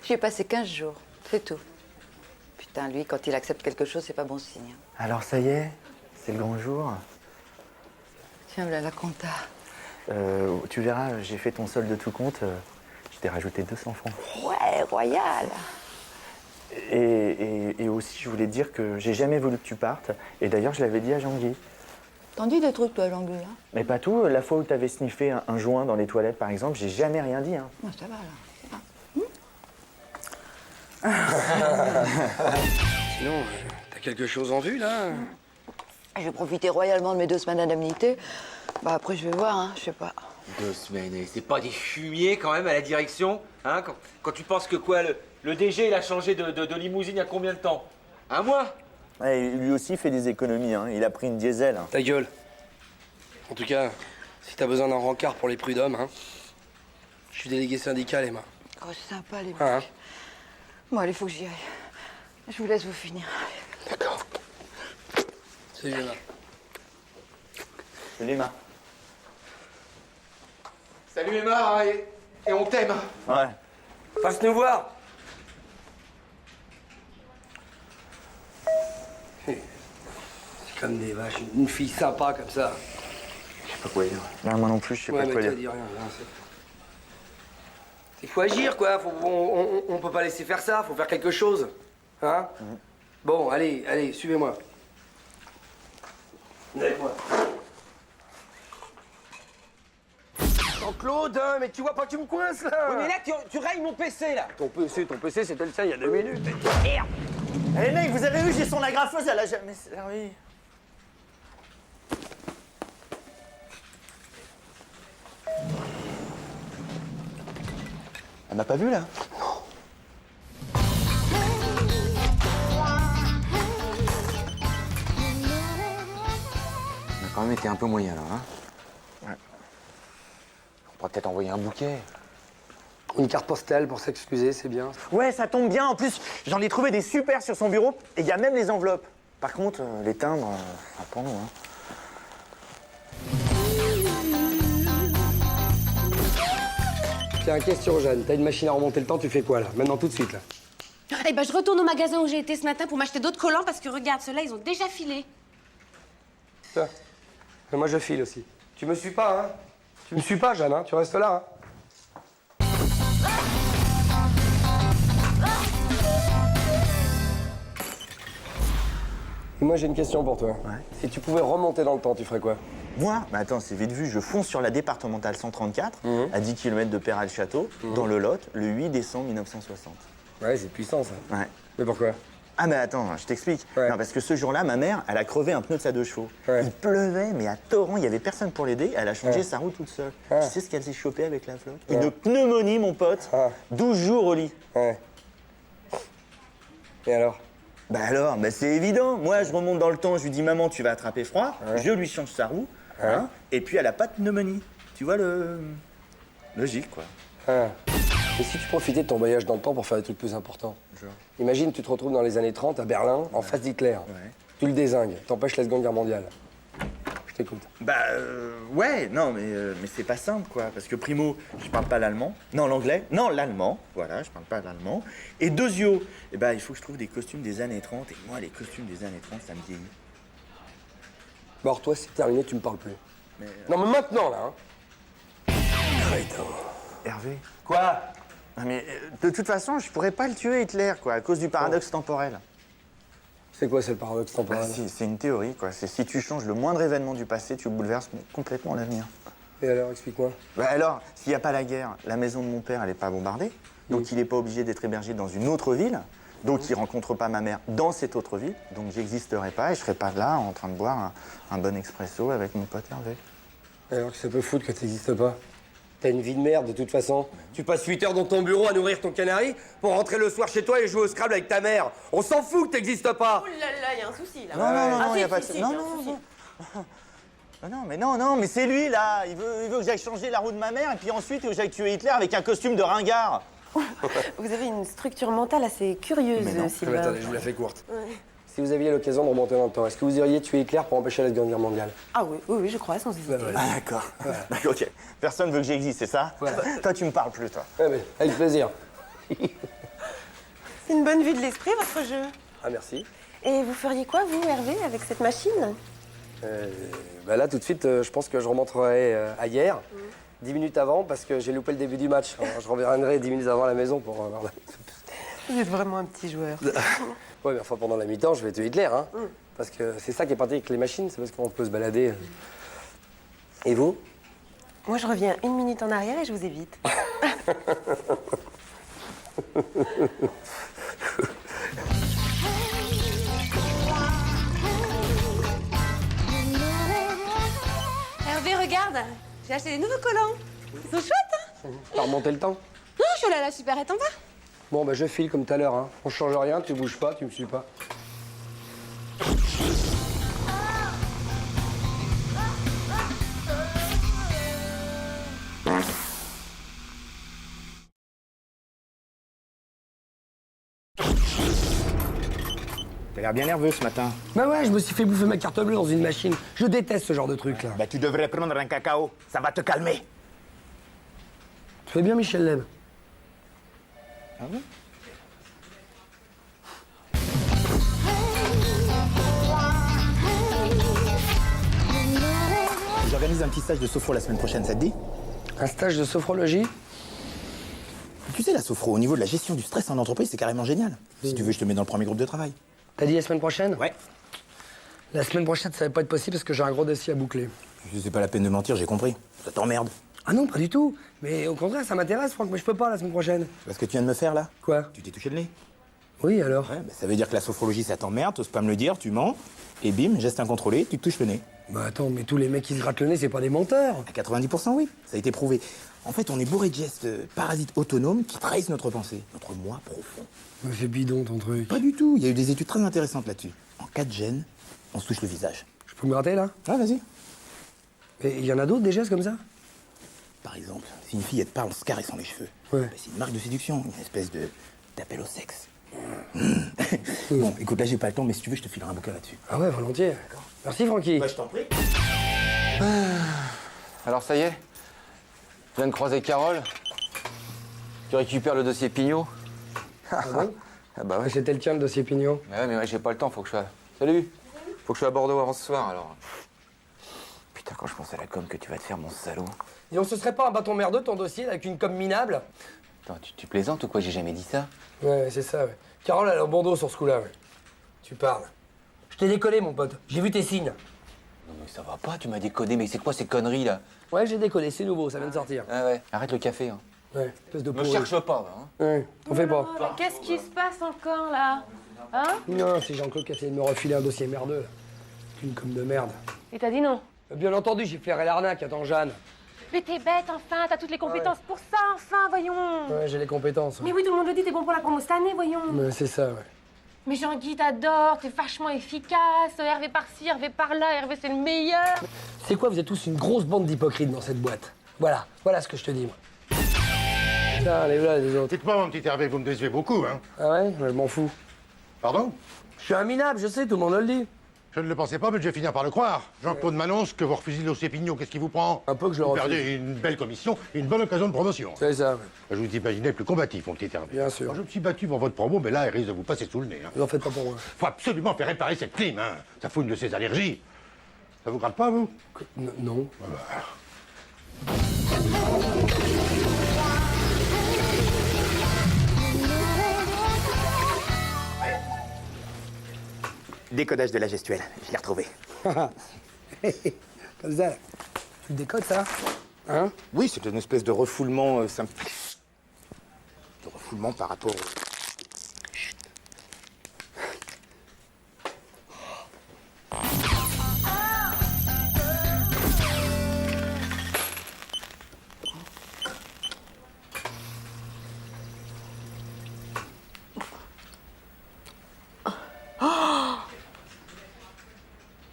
J'y ai passé 15 jours, c'est tout. Putain, lui, quand il accepte quelque chose, c'est pas bon signe. Alors ça y est, c'est le grand jour. Tiens, voilà la compta. Tu verras, j'ai fait ton solde de tout compte. Je t'ai rajouté 200 francs. Ouais, royal. Et aussi, je voulais te dire que j'ai jamais voulu que tu partes. Et d'ailleurs, je l'avais dit à Jean-Guy. T'en dis des trucs, toi, Jean-Guy, hein? Mais pas tout. La fois où t'avais sniffé un joint dans les toilettes, par exemple, j'ai jamais rien dit. Hein. Ouais, ça va, là. Sinon, t'as quelque chose en vue, là? Je vais profiter royalement de mes 2 semaines d'indemnité. Bah, après, je vais voir, hein, je sais pas. 2 semaines, et c'est pas des fumiers quand même à la direction, hein, quand tu penses que quoi, le DG il a changé de limousine il y a combien de temps? Un mois? Ouais, lui aussi fait des économies. Hein. Il a pris une diesel. Hein. Ta gueule. En tout cas, si t'as besoin d'un rencard pour les prud'hommes, hein, je suis délégué syndical, Emma. Oh, c'est sympa, les mecs. Hein? Bon, allez, faut que j'y aille. Je vous laisse vous finir. D'accord. Salut, Emma. Salut, Emma. Salut Emma, hein, et on t'aime. Ouais. Passe nous voir. C'est comme des vaches, une fille sympa comme ça. Je sais pas quoi dire. Non, moi non plus, je sais Ouais, pas mais quoi tu vas dire. dire rien. Là, il faut agir, quoi. On peut pas laisser faire ça. Faut faire quelque chose. Hein? Bon, allez, suivez-moi. Venez avec moi. Jean-Claude, hein, mais tu vois pas que tu me coinces, là? Oui, mais là, tu rayes mon PC, là. Ton PC, c'était le sien il y a 2 minutes. Merde. Eh, mec, vous avez vu, j'ai son agrafeuse, elle a jamais servi. Elle m'a pas vu, là? On a quand même été un peu moyen là, hein. Ouais. On pourrait peut-être envoyer un bouquet. Une carte postale pour s'excuser, c'est bien. Ouais, ça tombe bien. En plus, j'en ai trouvé des super sur son bureau. Et il y a même les enveloppes. Par contre, les timbres, ça pour nous, hein. Tiens, question, Jeanne. T'as une machine à remonter le temps, tu fais quoi, là? Maintenant, tout de suite, là. Eh ben, je retourne au magasin où j'ai été ce matin pour m'acheter d'autres collants parce que regarde, ceux-là, ils ont déjà filé. Tiens. Mais moi, je file aussi. Tu me suis pas, hein? Tu me suis pas, Jeanne, hein? Tu restes là, hein? Moi, j'ai une question pour toi. Ouais. Si tu pouvais remonter dans le temps, tu ferais quoi? Moi, bah attends, c'est vite vu, je fonce sur la départementale 134, à 10 km de Perral-Château, dans le Lot, le 8 décembre 1960. Ouais, c'est puissant, ça. Ouais. Mais pourquoi? Ah mais attends, je t'explique. Ouais. Non, parce que ce jour-là, ma mère, elle a crevé un pneu de sa 2 chevaux. Ouais. Il pleuvait, mais à torrent, il n'y avait personne pour l'aider, elle a changé Ouais. sa roue toute seule. Ouais. Tu sais ce qu'elle s'est chopée avec la flotte? Ouais. Une pneumonie, mon pote. Ouais. 12 jours au lit. Ouais. Et alors? Bah alors, bah c'est évident. Moi, je remonte dans le temps, je lui dis, maman, tu vas attraper froid. Ouais. Je lui change sa roue. Hein, et puis, elle a pas de pneumonie. Tu vois le... Logique, quoi. Ah. Et si tu profitais de ton voyage dans le temps pour faire des trucs plus importants? Genre. Imagine, tu te retrouves dans les années 30 à Berlin, en face d'Hitler. Ouais. Tu le dézingues, t'empêches la Seconde Guerre mondiale. Je t'écoute. Bah ouais, non, mais c'est pas simple, quoi. Parce que primo, je parle pas l'allemand. Non, l'anglais. Non, l'allemand. Voilà, je parle pas l'allemand. Et deuxio, eh ben, il faut que je trouve des costumes des années 30. Et moi, les costumes des années 30, ça me vieillit. Bon, alors toi, c'est terminé, tu me parles plus. Mais, Non, mais maintenant, là, hein. Crétin. Hervé. Quoi? Non, mais de toute façon, je pourrais pas le tuer, Hitler, quoi, à cause du paradoxe temporel. C'est quoi, c'est le paradoxe temporel? Bah, si, c'est une théorie, quoi. C'est si tu changes le moindre événement du passé, tu bouleverses complètement l'avenir. Et alors, explique-moi. Bah alors, s'il n'y a pas la guerre, la maison de mon père, elle n'est pas bombardée. Donc, il n'est pas obligé d'être hébergé dans une autre ville. Donc, il ne rencontre pas ma mère dans cette autre ville. Donc, j'existerai pas et je serai pas là en train de boire un bon expresso avec mon pote Hervé. Et alors que ça peut foutre que t'existes pas? T'as une vie de merde, de toute façon. Tu passes 8 heures dans ton bureau à nourrir ton canari pour rentrer le soir chez toi et jouer au Scrabble avec ta mère. On s'en fout que t'existes pas. Oh là là, il y a un souci là. Non, il n'y a pas de... si, Non, y a un non, souci. non. Non, mais c'est lui, là. Il veut que j'aille changer la roue de ma mère et puis ensuite que j'aille tuer Hitler avec un costume de ringard. Vous avez une structure mentale assez curieuse, Mais Sylvain. attendez, je vous la fais courte. Si vous aviez l'occasion de remonter dans le temps, est-ce que vous iriez tuer Hitler pour empêcher la Seconde Guerre mondiale? Ah oui, je crois, sans hésiter. Ah, d'accord. D'accord, ok. Personne veut que j'existe, c'est ça? Voilà. Toi, tu me parles plus, toi. Ouais, mais avec plaisir. C'est une bonne vue de l'esprit, votre jeu. Ah, merci. Et vous feriez quoi, vous, Hervé, avec cette machine? Bah là, tout de suite, je pense que je remonterai à hier, 10 minutes avant, parce que j'ai loupé le début du match. Alors, je reviendrai 10 minutes avant à la maison pour... Vous êtes vraiment un petit joueur. Ouais, mais enfin, pendant la mi-temps, je vais tuer Hitler, hein. Parce que c'est ça qui est pratique avec les machines, c'est parce qu'on peut se balader. Et vous? Moi, je reviens 1 minute en arrière et je vous évite. Hervé, regarde, j'ai acheté des nouveaux collants. Ils sont chouettes, hein? T'as remonté le temps? Non, je suis allée à la supérette en bas. Bon, bah je file comme tout à l'heure, hein. On change rien, tu bouges pas, tu me suis pas. T'as l'air bien nerveux ce matin. Bah ouais, je me suis fait bouffer ma carte bleue dans une machine. Je déteste ce genre de truc, là. Bah, tu devrais prendre un cacao. Ça va te calmer. Tu fais bien, Michel Leb. Ah bon? J'organise un petit stage de sophro la semaine prochaine, ça te dit? Un stage de sophrologie? Tu sais, la sophro, au niveau de la gestion du stress en entreprise, c'est carrément génial. Si tu veux, je te mets dans le premier groupe de travail. T'as dit la semaine prochaine? Ouais. La semaine prochaine, ça va pas être possible parce que j'ai un gros dossier à boucler. C'est pas la peine de mentir, j'ai compris. Ça t'emmerde. Ah non, pas du tout. Mais au contraire, ça m'intéresse, Franck, mais je peux pas la semaine prochaine. C'est parce que tu viens de me faire, là? Quoi? Tu t'es touché le nez. Oui, alors? Ouais, bah, ça veut dire que la sophrologie, ça t'emmerde, t'oses pas me le dire, tu mens, et bim, geste incontrôlé, tu te touches le nez. Bah attends, mais tous les mecs qui se grattent le nez, c'est pas des menteurs. À 90%, oui. Ça a été prouvé. En fait, on est bourré de gestes parasites autonomes qui trahissent notre pensée, notre moi profond. Mais c'est bidon, ton truc. Pas du tout. Il y a eu des études très intéressantes là-dessus. En cas de gêne, on se touche le visage. Je peux me gratter, là? Ah, vas-y. Et il y en a d'autres, des gestes comme ça? Par exemple, si une fille, elle te parle en se caressant les cheveux, Ouais. bah, c'est une marque de séduction, une espèce d'appel au sexe. Bon, écoute, là, j'ai pas le temps, mais si tu veux, je te filerai un bouquin là-dessus. Ah ouais, volontiers. D'accord. Merci, Francky. Bah, je t'en prie. Alors ça y est, je viens de croiser Carole. Tu récupères le dossier Pignot. Ah bon? Ah bah ouais. C'était le tien, le dossier Pignot. Mais ouais, j'ai pas le temps, faut que je sois... Salut. Faut que je sois à Bordeaux avant ce soir, alors. Putain, quand je pense à la com que tu vas te faire, mon salaud. Et on se serait pas un bâton merdeux, ton dossier, avec une com minable? Attends, tu plaisantes ou quoi? J'ai jamais dit ça. Ouais, c'est ça, ouais. Carole, elle a un bandeau sur ce coup-là, ouais. Tu parles. Je t'ai décollé, mon pote. J'ai vu tes signes. Non mais ça va pas, tu m'as déconné, mais c'est quoi ces conneries là? Ouais, j'ai décollé, c'est nouveau, ça vient de sortir. Ah ouais, arrête le café. Hein. Ouais, espèce de Me pourri. cherche pas, hein. Ouais, t'en fais pas. Mais qu'est-ce qui se passe encore là? Hein? Non, c'est Jean-Claude qui a essayé de me refiler un dossier merdeux. Là. Une comme de merde. Et t'as dit non? Bien entendu, j'ai flairé l'arnaque, attends, Jeanne. Mais t'es bête enfin, t'as toutes les compétences pour ça enfin, voyons. Ouais, j'ai les compétences. Mais oui, tout le monde le dit, t'es bon pour la promo cette année, voyons. Ouais, c'est ça, ouais. Mais Jean-Guy t'adore, t'es vachement efficace. Hervé par-ci, Hervé par-là, Hervé c'est le meilleur. C'est quoi, vous êtes tous une grosse bande d'hypocrites dans cette boîte. Voilà ce que je te dis, moi. Putain, allez là, les autres. Dites-moi, mon petit Hervé, vous me décevez beaucoup, hein. Ah ouais? Je m'en fous. Pardon? Je suis un minable, je sais, tout le monde le dit. Je ne le pensais pas, mais je vais finir par le croire. Jean-Claude m'annonce que vous refusez l'Océ Pignon. Qu'est-ce qui vous prend? Un peu que je le Vous refuse. perdez une belle commission et une bonne occasion de promotion. C'est ça, ouais. Je vous imaginais plus combatif, mon petit Hervé. Bien sûr. Alors, je me suis battu pour votre promo, mais là, elle risque de vous passer sous le nez. Hein. Vous en faites pas pour moi. Faut absolument faire réparer cette clim, hein. Ça fout une de ses allergies. Ça vous gratte pas, vous? Non. Décodage de la gestuelle, je l'ai retrouvé. Comme ça. Tu décodes ça? Hein? Oui, c'est une espèce de refoulement simple. De refoulement par rapport au...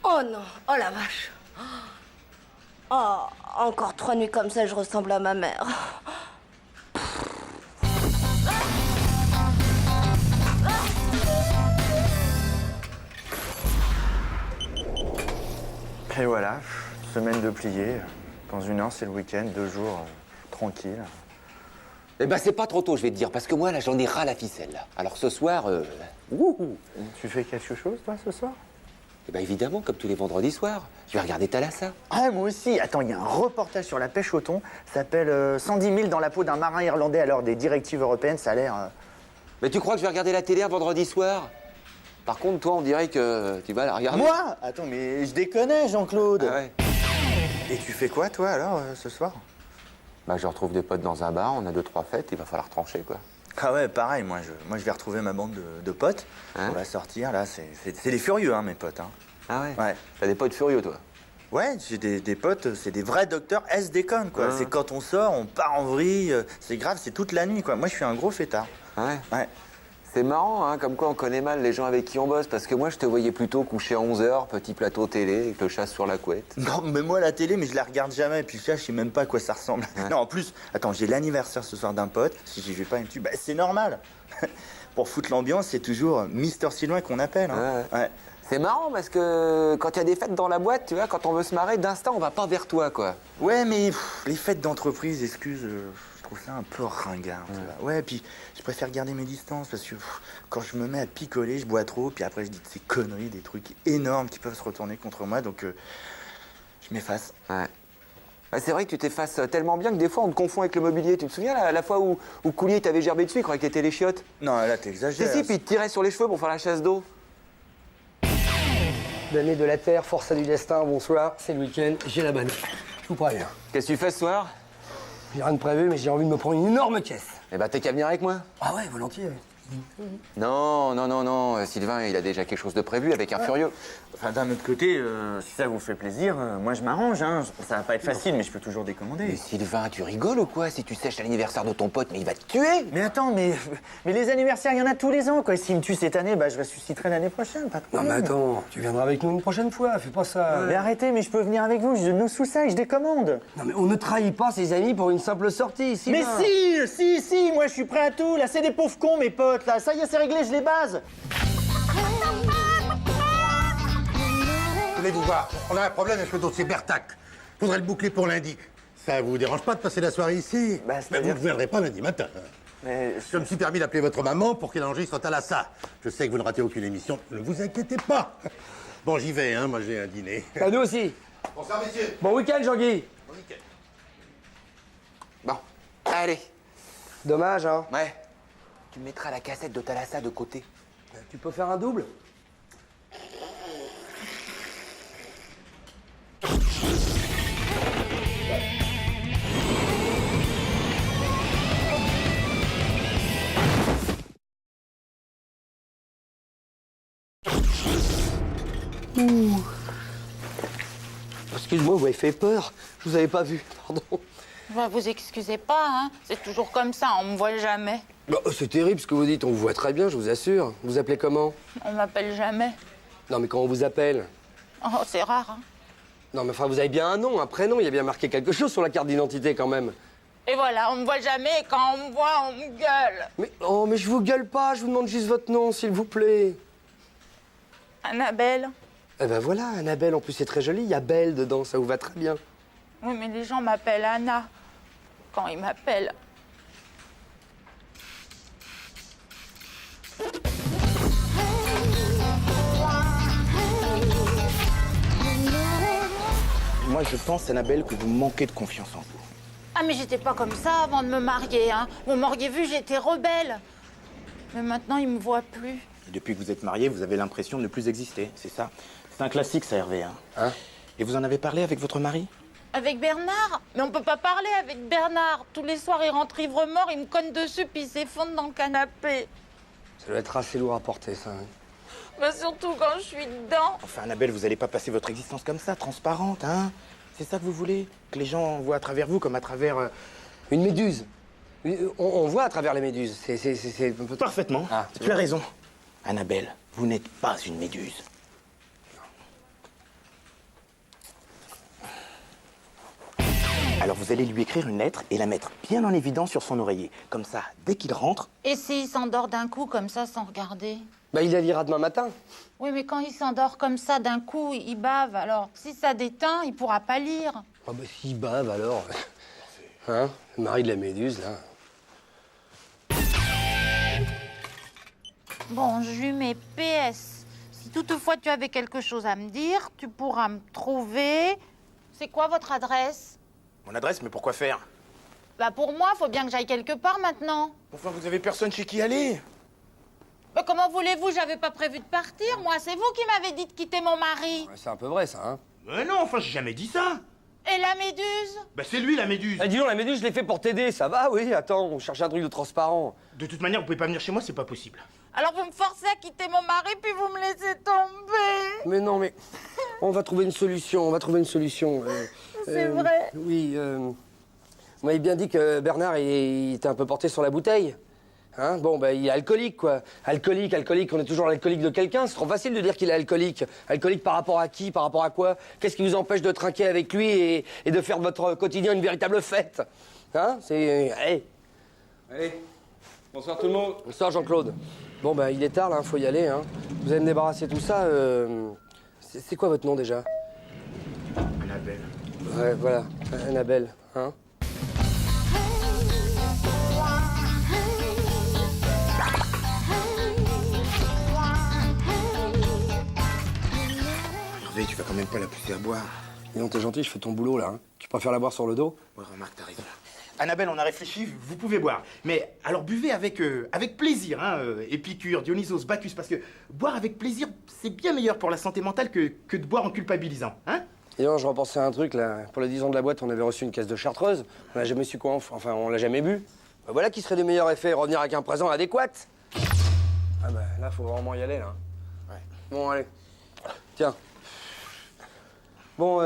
Oh non, oh la vache. Oh, encore 3 nuits comme ça, je ressemble à ma mère. Et voilà, semaine de plié. Dans 1 heure, c'est le week-end, 2 jours tranquille. Eh ben c'est pas trop tôt, je vais te dire, parce que moi là j'en ai ras la ficelle. Là. Alors ce soir, wouhou. Tu fais quelque chose, toi, ce soir? Eh ben évidemment, comme tous les vendredis soirs, je vais regarder Thalassa. Ah, moi aussi. Attends, il y a un reportage sur la pêche au thon. Ça s'appelle 110 000 dans la peau d'un marin irlandais à l'heure des directives européennes. Ça a l'air... Mais tu crois que je vais regarder la télé un vendredi soir? Par contre, toi, on dirait que tu vas la regarder. Moi? Attends, mais je déconnais, Jean-Claude. Ah ouais. Et tu fais quoi, toi, alors, ce soir? Bah, je retrouve des potes dans un bar, on a 2-3 fêtes, il va falloir trancher, quoi. Ah ouais, pareil, moi je vais retrouver ma bande de potes. Hein? On va sortir, là, c'est des furieux, hein, mes potes. Hein. Ah ouais? Ouais. T'as des potes furieux, toi? Ouais, j'ai des potes, c'est des vrais docteurs S-déconne, quoi. Hein? C'est quand on sort, on part en vrille, c'est grave, c'est toute la nuit, quoi. Moi, je suis un gros fêtard. Ah ouais? Ouais. C'est marrant, hein, comme quoi on connaît mal les gens avec qui on bosse, parce que moi, je te voyais plutôt coucher à 11h, petit plateau télé, avec le chat sur la couette. Non, mais moi, la télé, mais je la regarde jamais. Puis le chat, je sais même pas à quoi ça ressemble. Ouais. Non, en plus, attends, j'ai l'anniversaire ce soir d'un pote. Si j'y vais pas, il me tue. Bah, c'est normal. Pour foutre l'ambiance, c'est toujours Mister Sylvain qu'on appelle. Hein. Ouais. C'est marrant, parce que quand il y a des fêtes dans la boîte, tu vois, quand on veut se marrer, d'instinct, on va pas vers toi, quoi. Ouais, mais les fêtes d'entreprise, excuse, je trouve ça un peu ringard. Tu vois. Ouais, puis je préfère garder mes distances parce que quand je me mets à picoler, je bois trop, puis après je dis de ces conneries, des trucs énormes qui peuvent se retourner contre moi, donc je m'efface. Ouais. Ouais, c'est vrai que tu t'effaces tellement bien que des fois on te confond avec le mobilier. Tu te souviens la fois où Coulier t'avait gerbé dessus, il croyait que t'étais les chiottes? Non, là t'exagères. Si, puis il te tirait sur les cheveux pour faire la chasse d'eau. Damné de la terre, force du destin, bonsoir, c'est le week-end, j'ai la banne. Je vous préviens. Qu'est-ce que tu fais ce soir? J'ai rien de prévu, mais j'ai envie de me prendre une énorme caisse. Eh ben t'es qu'à venir avec moi. Ah ouais, volontiers. Non, Sylvain, il a déjà quelque chose de prévu avec un furieux. Enfin, d'un autre côté, si ça vous fait plaisir, moi je m'arrange. Hein. Ça va pas être facile, mais je peux toujours décommander. Mais Sylvain, tu rigoles ou quoi? Si tu sèches l'anniversaire de ton pote, mais il va te tuer. Mais attends, mais les anniversaires, il y en a tous les ans, quoi. S'il me tue cette année, bah je ressusciterai l'année prochaine, pas de Non problème. mais attends, tu viendras avec nous une prochaine fois, fais pas ça. Mais arrêtez, mais je peux venir avec vous, je nous sous ça et je décommande. Non mais on ne trahit pas ses amis pour une simple sortie, Mais si, moi je suis prêt à tout. Là, c'est des pauvres cons, mes potes, là. Ça y est, c'est réglé, je les base. Venez vous voir, on a un problème avec le dossier Bertac. Faudrait le boucler pour lundi. Ça vous dérange pas de passer la soirée ici? Bah, Mais vous ne viendrez pas lundi matin. Mais Je me suis permis d'appeler votre maman pour qu'elle enregistre Thalassa. Je sais que vous ne ratez aucune émission, ne vous inquiétez pas. Bon, j'y vais, hein, moi j'ai un dîner. Bah nous aussi. Bonsoir, messieurs. Bon week-end, Jean-Guy. Bon week-end. Bon, allez. Dommage, hein. Ouais. Tu mettras la cassette de Thalassa de côté. Tu peux faire un double? Excuse-moi, vous m'avez fait peur. Je vous avais pas vu, pardon. Bah, vous excusez pas, hein. C'est toujours comme ça, on me voit jamais. Bah, c'est terrible ce que vous dites, on vous voit très bien, je vous assure. Vous appelez comment? On m'appelle jamais. Non, mais comment on vous appelle? Oh, c'est rare, hein. Non, mais enfin, vous avez bien un nom, un prénom, il y a bien marqué quelque chose sur la carte d'identité quand même. Et voilà, on me voit jamais, et quand on me voit, on me gueule. Mais je vous gueule pas, je vous demande juste votre nom, s'il vous plaît. Annabelle. Eh ben voilà, Annabelle, en plus c'est très joli, il y a Belle dedans, ça vous va très bien. Oui, mais les gens m'appellent Anna. Quand ils m'appellent. Moi, je pense, Annabelle, que vous manquez de confiance en vous. Ah, mais j'étais pas comme ça avant de me marier, hein. Vous m'auriez vu, j'étais rebelle. Mais maintenant, ils me voient plus. Et depuis que vous êtes mariés, vous avez l'impression de ne plus exister, c'est ça? C'est un classique, ça, Hervé, hein? Et vous en avez parlé avec votre mari? Avec Bernard? Mais on peut pas parler avec Bernard. Tous les soirs, il rentre ivre-mort, il me cogne dessus, puis il s'effondre dans le canapé. Ça doit être assez lourd à porter, ça. Hein. Bah, surtout quand je suis dedans. Enfin, Annabelle, vous allez pas passer votre existence comme ça, transparente, hein? C'est ça que vous voulez? Que les gens voient à travers vous comme à travers... Une méduse. On voit à travers les méduses. C'est... Parfaitement. Tu as raison. Annabelle, vous n'êtes pas une méduse. Alors vous allez lui écrire une lettre et la mettre bien en évidence sur son oreiller. Comme ça, dès qu'il rentre... Et s'il s'endort d'un coup, comme ça, sans regarder? Bah, il la lira demain matin. Oui, mais quand il s'endort comme ça, d'un coup, il bave. Alors, si ça déteint, il pourra pas lire. Ah bah, s'il bave, alors... Hein? Le mari de la méduse, là. Bon, je lui mets PS. Si toutefois tu avais quelque chose à me dire, tu pourras me trouver. C'est quoi votre adresse? Mon adresse, mais pourquoi faire? Bah pour moi, faut bien que j'aille quelque part maintenant. Enfin, vous avez personne chez qui aller. Bah comment voulez-vous? J'avais pas prévu de partir, moi. C'est vous qui m'avez dit de quitter mon mari. Ouais, c'est un peu vrai, ça, hein? Mais non, enfin, j'ai jamais dit ça. Et la méduse? Bah c'est lui, la méduse. Eh, dis donc, la méduse, je l'ai fait pour t'aider, ça va? Oui, attends, on cherche un truc de transparent. De toute manière, vous pouvez pas venir chez moi, c'est pas possible. Alors vous me forcez à quitter mon mari, puis vous me laissez tomber. Mais non, mais... On va trouver une solution, on va trouver une solution. C'est vrai. Oui, vous m'avez bien dit que Bernard, il était un peu porté sur la bouteille. Hein? Bon, ben, il est alcoolique, quoi. Alcoolique, on est toujours l'alcoolique de quelqu'un. C'est trop facile de dire qu'il est alcoolique. Alcoolique par rapport à qui? Par rapport à quoi? Qu'est-ce qui vous empêche de trinquer avec lui et de faire de votre quotidien une véritable fête? Hein? C'est... Hey. Allez, bonsoir tout le monde. Bonsoir Jean-Claude. Bon, ben, il est tard, là, faut y aller, hein. Vous allez me débarrasser de tout ça, C'est quoi votre nom, déjà? Annabelle. Ouais, voilà, Annabelle, hein? Hervé, tu vas quand même pas la pousser à boire. Et non, t'es gentil, je fais ton boulot, là. Hein. Tu préfères la boire sur le dos? Ouais, remarque, t'as raison. Annabelle, on a réfléchi, vous pouvez boire. Mais alors buvez avec plaisir, hein, Épicure, Dionysos, Bacchus, parce que boire avec plaisir, c'est bien meilleur pour la santé mentale que de boire en culpabilisant, hein? Et non, je repensais à un truc, là. Pour les 10 ans de la boîte, on avait reçu une caisse de chartreuse. On n'a jamais su quoi, enfin, on l'a jamais bu. Bah, voilà qui serait le meilleur effet, revenir avec un présent adéquat. Ah bah, là, faut vraiment y aller, là. Ouais. Bon, allez. Tiens. Bon,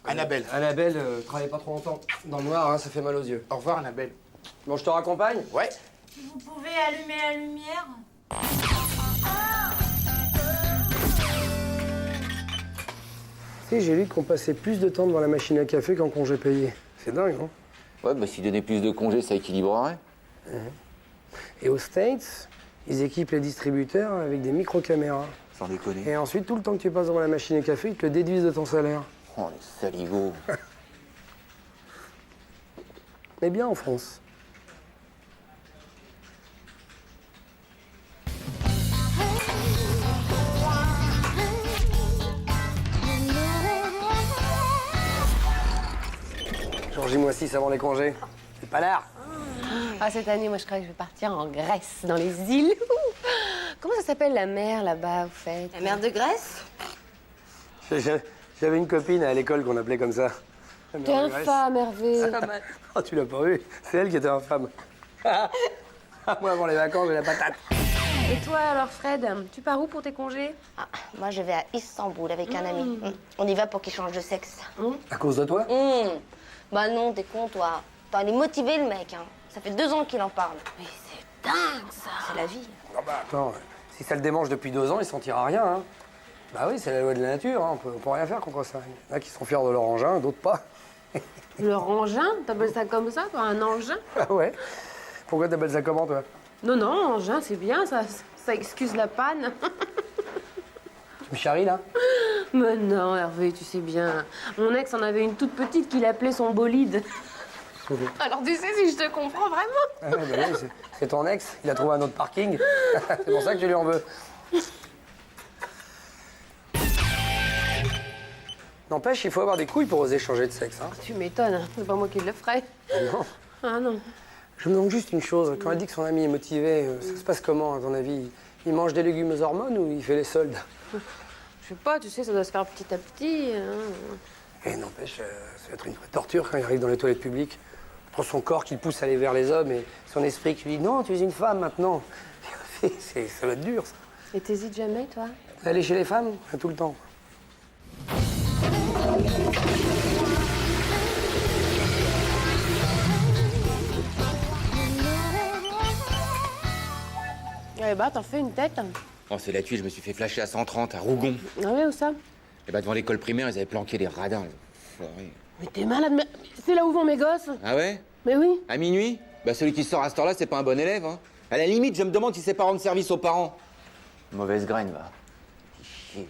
Annabelle. Annabelle, travaillez pas trop longtemps. Dans le noir, hein, ça fait mal aux yeux. Au revoir, Annabelle. Bon, je te raccompagne? Ouais. Vous pouvez allumer la lumière? Tu sais, j'ai lu qu'on passait plus de temps devant la machine à café qu'en congé payé. C'est dingue, non? Ouais, bah s'ils donnaient plus de congés, ça équilibrerait. Et aux States, ils équipent les distributeurs avec des micro-caméras. Sans déconner. Et ensuite, tout le temps que tu passes devant la machine à café, ils te le déduisent de ton salaire. Oh, les saligots. Mais bien en France. Georgie-moi 6 avant les congés. C'est pas l'heure. Ah, cette année, moi, je crois que je vais partir en Grèce, dans les îles. Comment ça s'appelle la mer là-bas, au fait? La mer de Grèce? J'avais une copine à l'école qu'on appelait comme ça. T'es infâme, Hervé. Oh, tu l'as pas vu? C'est elle qui était infâme. Moi, avant les vacances, j'ai la patate. Et toi alors, Fred, tu pars où pour tes congés? Moi, je vais à Istanbul avec un ami. On y va pour qu'il change de sexe. À cause de toi? Bah non, t'es con, toi. Attends, il est motivé, le mec. Hein. Ça fait 2 ans qu'il en parle. Mais c'est dingue, ça. C'est la vie. Non, bah attends, si ça le démange depuis 2 ans, il sentira rien. Hein. Bah oui, c'est la loi de la nature. Hein. On peut rien faire contre ça. Il y en a qui sont fiers de leur engin, d'autres pas. Leur engin? T'appelles ça comme ça, toi, un engin? Ah ouais? Pourquoi t'appelles ça comment, toi? Non, non, engin, c'est bien, ça excuse la panne. Tu me charries, là? Mais non, Hervé, tu sais bien. Mon ex en avait une toute petite qu'il appelait son bolide. Alors tu sais si je te comprends vraiment. Ah ouais, bah oui, c'est ton ex, il a trouvé un autre parking. C'est pour ça que tu lui en veux. N'empêche, il faut avoir des couilles pour oser changer de sexe. Hein. Tu m'étonnes, c'est pas moi qui le ferais. Non. Ah non. Je me demande juste une chose. Quand elle dit que son ami est motivé, ça se passe comment, à ton avis? Il mange des légumes aux hormones ou il fait les soldes? Je sais pas, tu sais, ça doit se faire petit à petit. Et n'empêche, ça va être une vraie torture quand il arrive dans les toilettes publiques. Entre son corps qui le pousse à aller vers les hommes et son esprit qui lui dit « Non, tu es une femme maintenant ». Ça va être dur, ça. Et t'hésites jamais, toi? Aller chez les femmes, tout le temps. Eh bah, t'en fais une tête. Oh, c'est là-dessus, je me suis fait flasher à 130 à Rougon. Ah ouais, où ça? Et bah devant l'école primaire, ils avaient planqué les radins. Là. Foiré. Mais t'es malade, mais c'est là où vont mes gosses. Ah ouais? Mais oui. À minuit? Bah celui qui sort à cette heure-là, c'est pas un bon élève, hein. À la limite, je me demande si c'est pas rendre service aux parents. Mauvaise graine, va. Chier.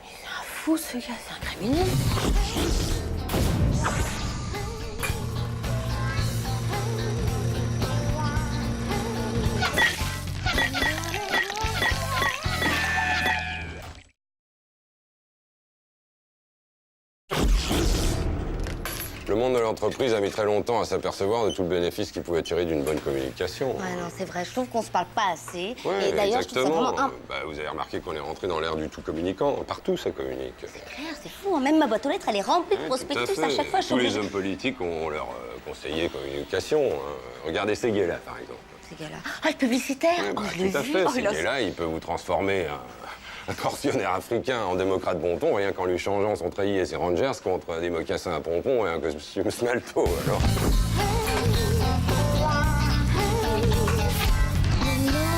Mais c'est un fou, ce gars, c'est un criminel. Le monde de l'entreprise a mis très longtemps à s'apercevoir de tout le bénéfice qu'il pouvait tirer d'une bonne communication. Ouais, non, c'est vrai. Je trouve qu'on se parle pas assez. Ouais, Et d'ailleurs, je trouve ça exactement. vraiment Vous avez remarqué qu'on est rentré dans l'ère du tout communicant. Partout, ça communique. clair, c'est fou. Hein. Même ma boîte aux lettres, elle est remplie de prospectus à chaque fois. Je suis Tous les obligée- hommes politiques ont leur conseiller communication. Hein. Regardez Séguéla, par exemple. Ces gars-là. Ah, le publicitaire Ouais, bah, je l'ai tout à vu. fait. Oh, il a- Séguéla, il peut vous transformer un tortionnaire africain en démocrate bon ton, rien qu'en lui changeant son treillis et ses Rangers contre des mocassins à pompons et un costume smalto, alors.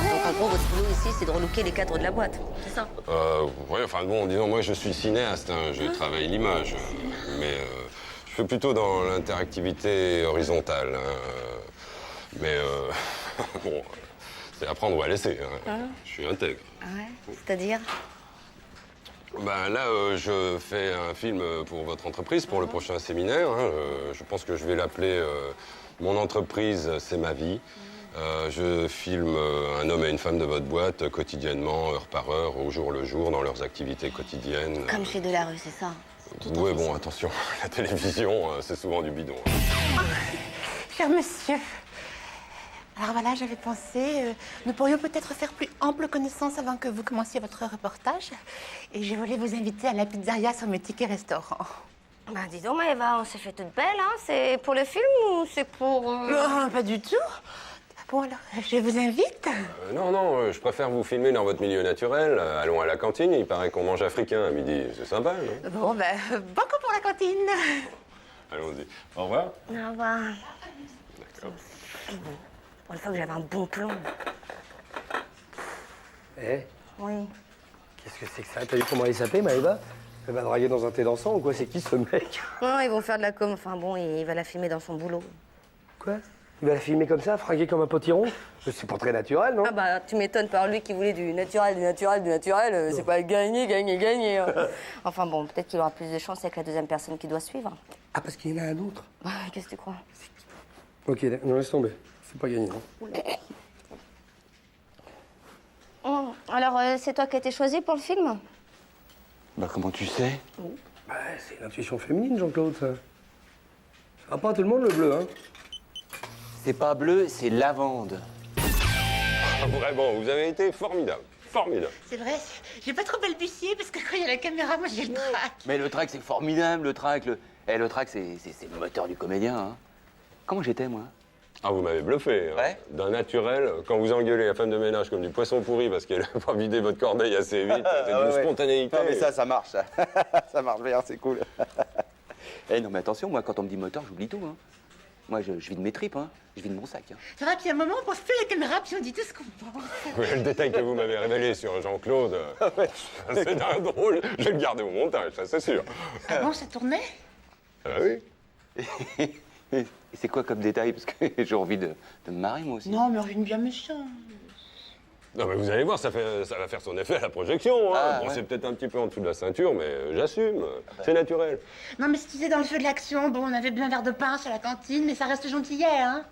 Donc, en gros, votre boulot ici, c'est de relooker les cadres de la boîte. C'est ça? Oui, enfin bon, disons, moi je suis cinéaste, hein, je travaille l'image, mais je fais plutôt dans l'interactivité horizontale. Hein, mais bon, c'est à prendre ou à laisser. Hein. Je suis intègre. Ouais, c'est-à-dire? Ben là, je fais un film pour votre entreprise, pour le prochain séminaire. Hein. Je pense que je vais l'appeler Mon entreprise, c'est ma vie. Je filme un homme et une femme de votre boîte quotidiennement, heure par heure, au jour le jour, dans leurs activités quotidiennes. Comme chez Delarue, c'est ça? Oui, bon, attention, la télévision, c'est souvent du bidon. Cher monsieur, alors voilà, j'avais pensé, nous pourrions peut-être faire plus ample connaissance avant que vous commenciez votre reportage. Et je voulais vous inviter à la pizzeria sur mes tickets restaurants. Bah, dis donc, Maëva, on s'est fait toute belle, hein? C'est pour le film ou c'est pour... Pas du tout. Bon, alors, je vous invite. Non, je préfère vous filmer dans votre milieu naturel. Allons à la cantine, il paraît qu'on mange africain à midi. C'est sympa, non? Bon, ben, beaucoup pour la cantine. Allons-y. Au revoir. Au revoir. D'accord. Pour une fois que j'avais un bon plan. Eh, Oui. qu'est-ce que c'est que ça? T'as vu comment elle s'appelle, Maëva? Elle va draguer dans un thé dansant ou quoi? C'est qui, ce mec? Non, ils vont faire de la com. Enfin bon, il va la filmer dans son boulot. Quoi? Il va la filmer comme ça, fringuer comme un potiron? C'est pas très naturel, non? Ah bah, tu m'étonnes par lui qui voulait du naturel. C'est pas gagner. Hein. Enfin bon, peut-être qu'il aura plus de chance avec la deuxième personne qui doit suivre. Ah, parce qu'il y en a un autre? Bah, qu'est-ce que tu crois? Ok, non, laisse tomber. C'est pas gagné, non? Alors, c'est toi qui as été choisi pour le film? Bah comment tu sais? Bah, c'est l'intuition féminine, Jean-Claude, ça. Ça va pas à tout le monde, le bleu, hein? C'est pas bleu, c'est lavande. Vraiment, vous avez été formidable. Formidable. C'est vrai, j'ai pas trop balbutié parce que quand il y a la caméra, moi j'ai le trac. Mais le track, c'est formidable, le track. Le track, c'est le moteur du comédien, hein. Comment j'étais, moi? Ah, vous m'avez bluffé. Hein. D'un naturel, quand vous engueulez la femme de ménage comme du poisson pourri parce qu'elle n'a pas vidé votre corbeille assez vite, c'est d'une spontanéité. Non, mais ça marche. Ça marche bien, c'est cool. Eh non, mais attention, moi, quand on me dit moteur, j'oublie tout. Hein. Moi, je vide mes tripes, hein. Je vide mon sac. Hein. Ça va, puis à un moment, on pense plus à la caméra, puis on dit tout ce qu'on pense. Oui, le détail que vous m'avez révélé sur Jean-Claude, c'est d'un drôle. Je vais le garder au montage, ça, c'est sûr. Ah bon, ça tournait? Ah oui. Et c'est quoi comme détail? Parce que j'ai envie de me marrer, moi aussi. Non, mais on est bien méchant. Non, mais vous allez voir, ça va faire son effet à la projection. Hein. Ah, bon, ouais. c'est peut-être un petit peu en dessous de la ceinture, mais j'assume. C'est naturel. Non, mais si tu disais dans le feu de l'action, bon, on avait bien un verre de pain sur la cantine, mais ça reste gentillet, hein?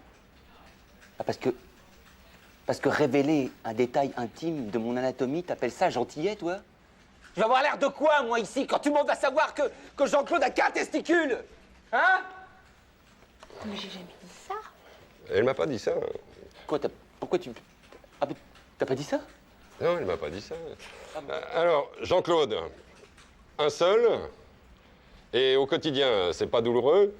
Ah, parce que révéler un détail intime de mon anatomie, t'appelles ça gentillet, toi? Je vais avoir l'air de quoi, moi, ici, quand tout le monde va savoir que Jean-Claude a qu'un testicule? Hein? Mais j'ai jamais dit ça. Elle m'a pas dit ça. Quoi, pourquoi tu... Ah, mais t'as pas dit ça? Non, elle m'a pas dit ça. Alors, Jean-Claude, un seul, et au quotidien, c'est pas douloureux?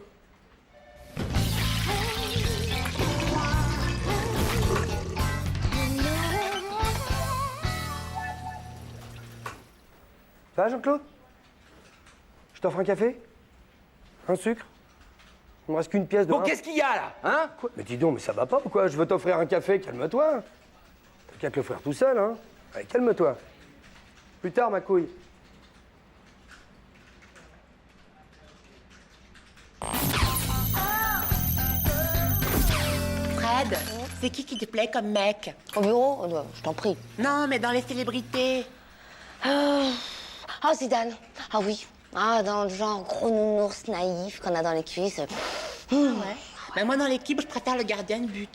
Ça va, Jean-Claude? Je t'offre un café? Un sucre? Il me reste qu'une pièce de... Bon, qu'est-ce qu'il y a, là? Hein? Quoi? Mais dis donc, mais ça va pas ou quoi? Je veux t'offrir un café, calme-toi. T'as qu'à te l'offrir tout seul, hein? Allez, calme-toi. Plus tard, ma couille. Fred, c'est qui te plaît comme mec? Au bureau? Je t'en prie. Non, mais dans les célébrités. Ah, Zidane. Ah oui. Ah, dans le genre gros nounours naïf qu'on a dans les cuisses. Ouais. Ben moi, dans l'équipe, je préfère le gardien de but.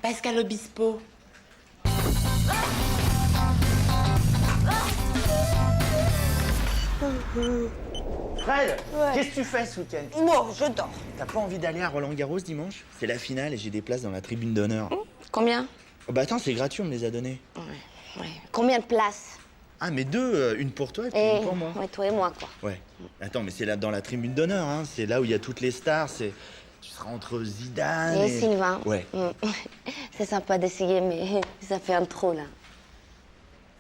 Pascal Obispo. Fred, qu'est-ce que tu fais ce week-end? Bon, je dors. T'as pas envie d'aller à Roland-Garros dimanche? C'est la finale et j'ai des places dans la tribune d'honneur. Combien? Oh, bah attends, c'est gratuit, on me les a données. Ouais. Combien de places? Ah, mais deux, une pour toi et puis une pour moi. Ouais, toi et moi, quoi. Ouais. Attends, mais c'est là dans la tribune d'honneur, hein. C'est là où il y a toutes les stars. Tu seras entre Zidane Et Sylvain. Ouais. C'est sympa d'essayer, mais ça fait un trop, là.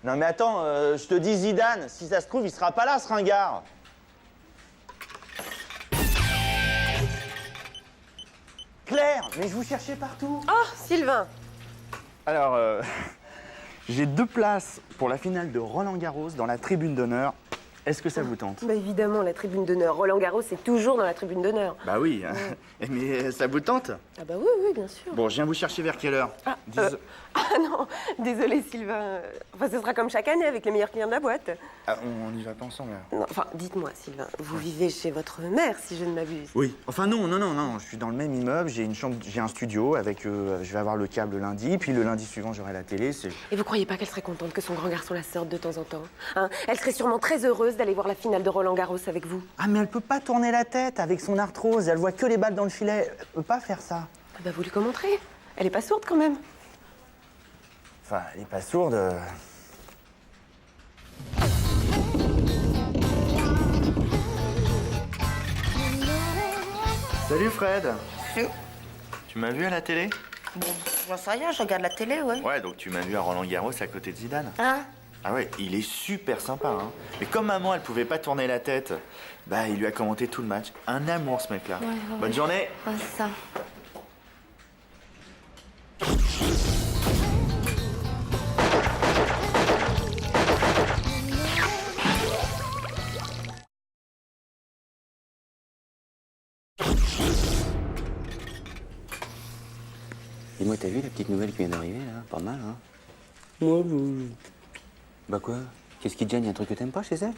Non mais attends, je te dis Zidane, si ça se trouve, il sera pas là, ce ringard. Claire, mais je vous cherchais partout. Oh, Sylvain! Alors, j'ai 2 places pour la finale de Roland-Garros dans la tribune d'honneur. Est-ce que ça vous tente? Bah évidemment, la tribune d'honneur. Roland Garros, c'est toujours dans la tribune d'honneur. Bah oui, mais ça vous tente? Ah bah oui, oui, bien sûr. Bon, je viens vous chercher vers quelle heure? Ah non, désolé Sylvain. Enfin, ce sera comme chaque année avec les meilleurs clients de la boîte. Ah, on n'y va pas ensemble, là. Non, enfin, dites-moi, Sylvain, vous vivez chez votre mère, si je ne m'abuse. Oui. Enfin non, je suis dans le même immeuble, j'ai une chambre, j'ai un studio avec, je vais avoir le câble lundi, puis le lundi suivant j'aurai la télé, c'est... Et vous croyez pas qu'elle serait contente que son grand garçon la sorte de temps en temps, hein? Elle serait sûrement très heureuse d'aller voir la finale de Roland-Garros avec vous. Ah mais elle peut pas tourner la tête avec son arthrose, elle voit que les balles dans le filet, elle peut pas faire ça. Ah bah vous lui commenterez. Elle est pas sourde quand même. Enfin, elle est pas sourde. Salut Fred. Tu m'as vu à la télé? Bon, j'en sais rien, je regarde la télé, ouais. Ouais, donc tu m'as vu à Roland-Garros à côté de Zidane. Hein? Ah ouais, il est super sympa, hein. Mais comme maman, elle pouvait pas tourner la tête, bah il lui a commenté tout le match. Un amour ce mec-là. Ouais. Bonne journée. Ouais, c'est ça. Dis-moi, t'as vu la petite nouvelle qui vient d'arriver, là? Pas mal, hein? Moi, Bah quoi? Qu'est-ce qui te gêne? Y a un truc que t'aimes pas chez elle?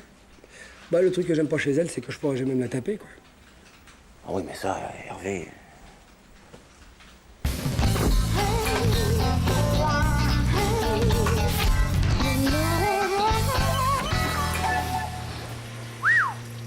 Bah, le truc que j'aime pas chez elle, c'est que je pourrais jamais me la taper, quoi. Ah oui, mais ça, Hervé...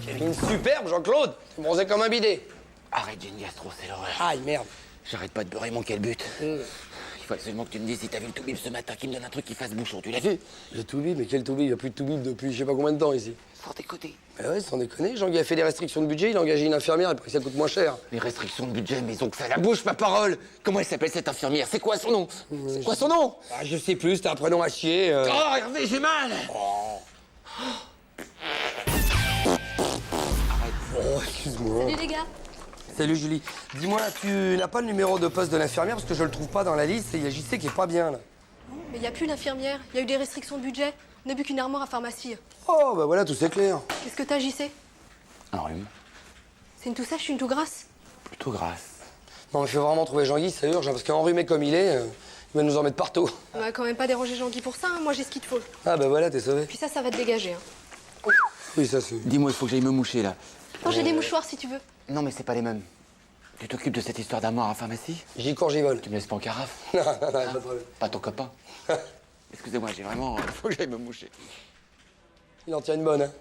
Kevin, superbe, Jean-Claude. T'es bronzé comme un bidet. Arrête, j'ai une gastro, c'est l'horreur. Aïe, merde. J'arrête pas de beurrer mon quel but. Il fallait seulement que tu me dises si t'as vu le toubib ce matin qui me donne un truc qui fasse bouchon. Tu l'as vu? Le toubib? Mais quel toubib? Il n'y a plus de toubib depuis je sais pas combien de temps ici. Sans déconner. Bah ouais, sans déconner. Jean-Guy a fait des restrictions de budget, il a engagé une infirmière, et puis ça coûte moins cher. Les restrictions de budget, mais donc ça la bouche, ma parole. Comment elle s'appelle cette infirmière? C'est quoi son nom? C'est quoi son nom? Ah, je sais plus, c'était un prénom à chier. Oh, Hervé, j'ai mal! Oh, excuse-moi. Salut les gars. Salut Julie. Dis-moi, tu n'as pas le numéro de poste de l'infirmière parce que je le trouve pas dans la liste et il y a JC qui est pas bien là. Mais il n'y a plus d'infirmière. Il y a eu des restrictions de budget. On n'a plus qu'une armoire à pharmacie. Oh, bah voilà, tout c'est clair. Qu'est-ce que t'as, JC? Un rhume. C'est une toux sèche, une toux grasse? Plutôt grasse. Non, mais il faut vraiment trouver Jean-Guy, ça urge, hein, parce qu'enrhumé comme il est, il va nous en mettre partout. On va quand même pas déranger Jean-Guy pour ça, hein. Moi j'ai ce qu'il te faut. Ah, bah voilà, t'es sauvé. Puis ça va te dégager. Hein. Oui, ça c'est. Dis-moi, il faut que j'aille me moucher là. Attends, j'ai des mouchoirs si tu veux. Non, mais c'est pas les mêmes. Tu t'occupes de cette histoire d'armoire à pharmacie? J'y cours, j'y vole. Tu me laisses pas en carafe? Non, non, non, pas de problème. Pas ton copain? Excusez-moi, j'ai vraiment. Faut que j'aille me moucher. Il en tient une bonne, hein.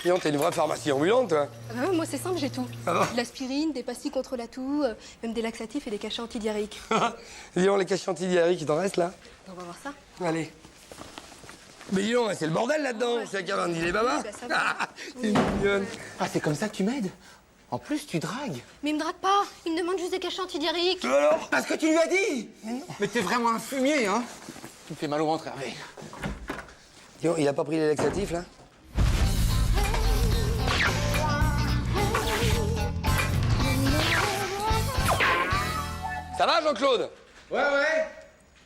Dis t'es une vraie pharmacie ambulante, toi. Ah bah ouais, moi c'est simple, j'ai tout. Ah bon De l'aspirine, des pastilles contre la toux, même des laxatifs et des cachets antidiarrhéiques. Dis donc, les cachets antidiarrhéiques, il t'en reste là? On va voir ça. Allez. Mais dis donc, c'est le bordel là-dedans. Ouais. C'est la caverne d'Il est Baba. Oui, bah, ça va. T'es mignonne. Ah, c'est comme ça que tu m'aides? En plus, tu dragues. Mais il me drague pas, il me demande juste des cachets antidiarrhéiques. Alors? Parce que tu lui as dit! Mais t'es vraiment un fumier, hein? Tu me fais mal au ventre, Hervé. Dis donc, il a pas pris les laxatifs là? Ça va, Jean-Claude? Ouais, ouais.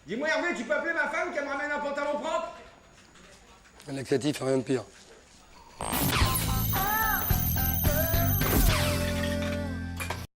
Dis-moi, Hervé, tu peux appeler ma femme qu'elle me ramène un pantalon propre? Un laxatif, rien de pire.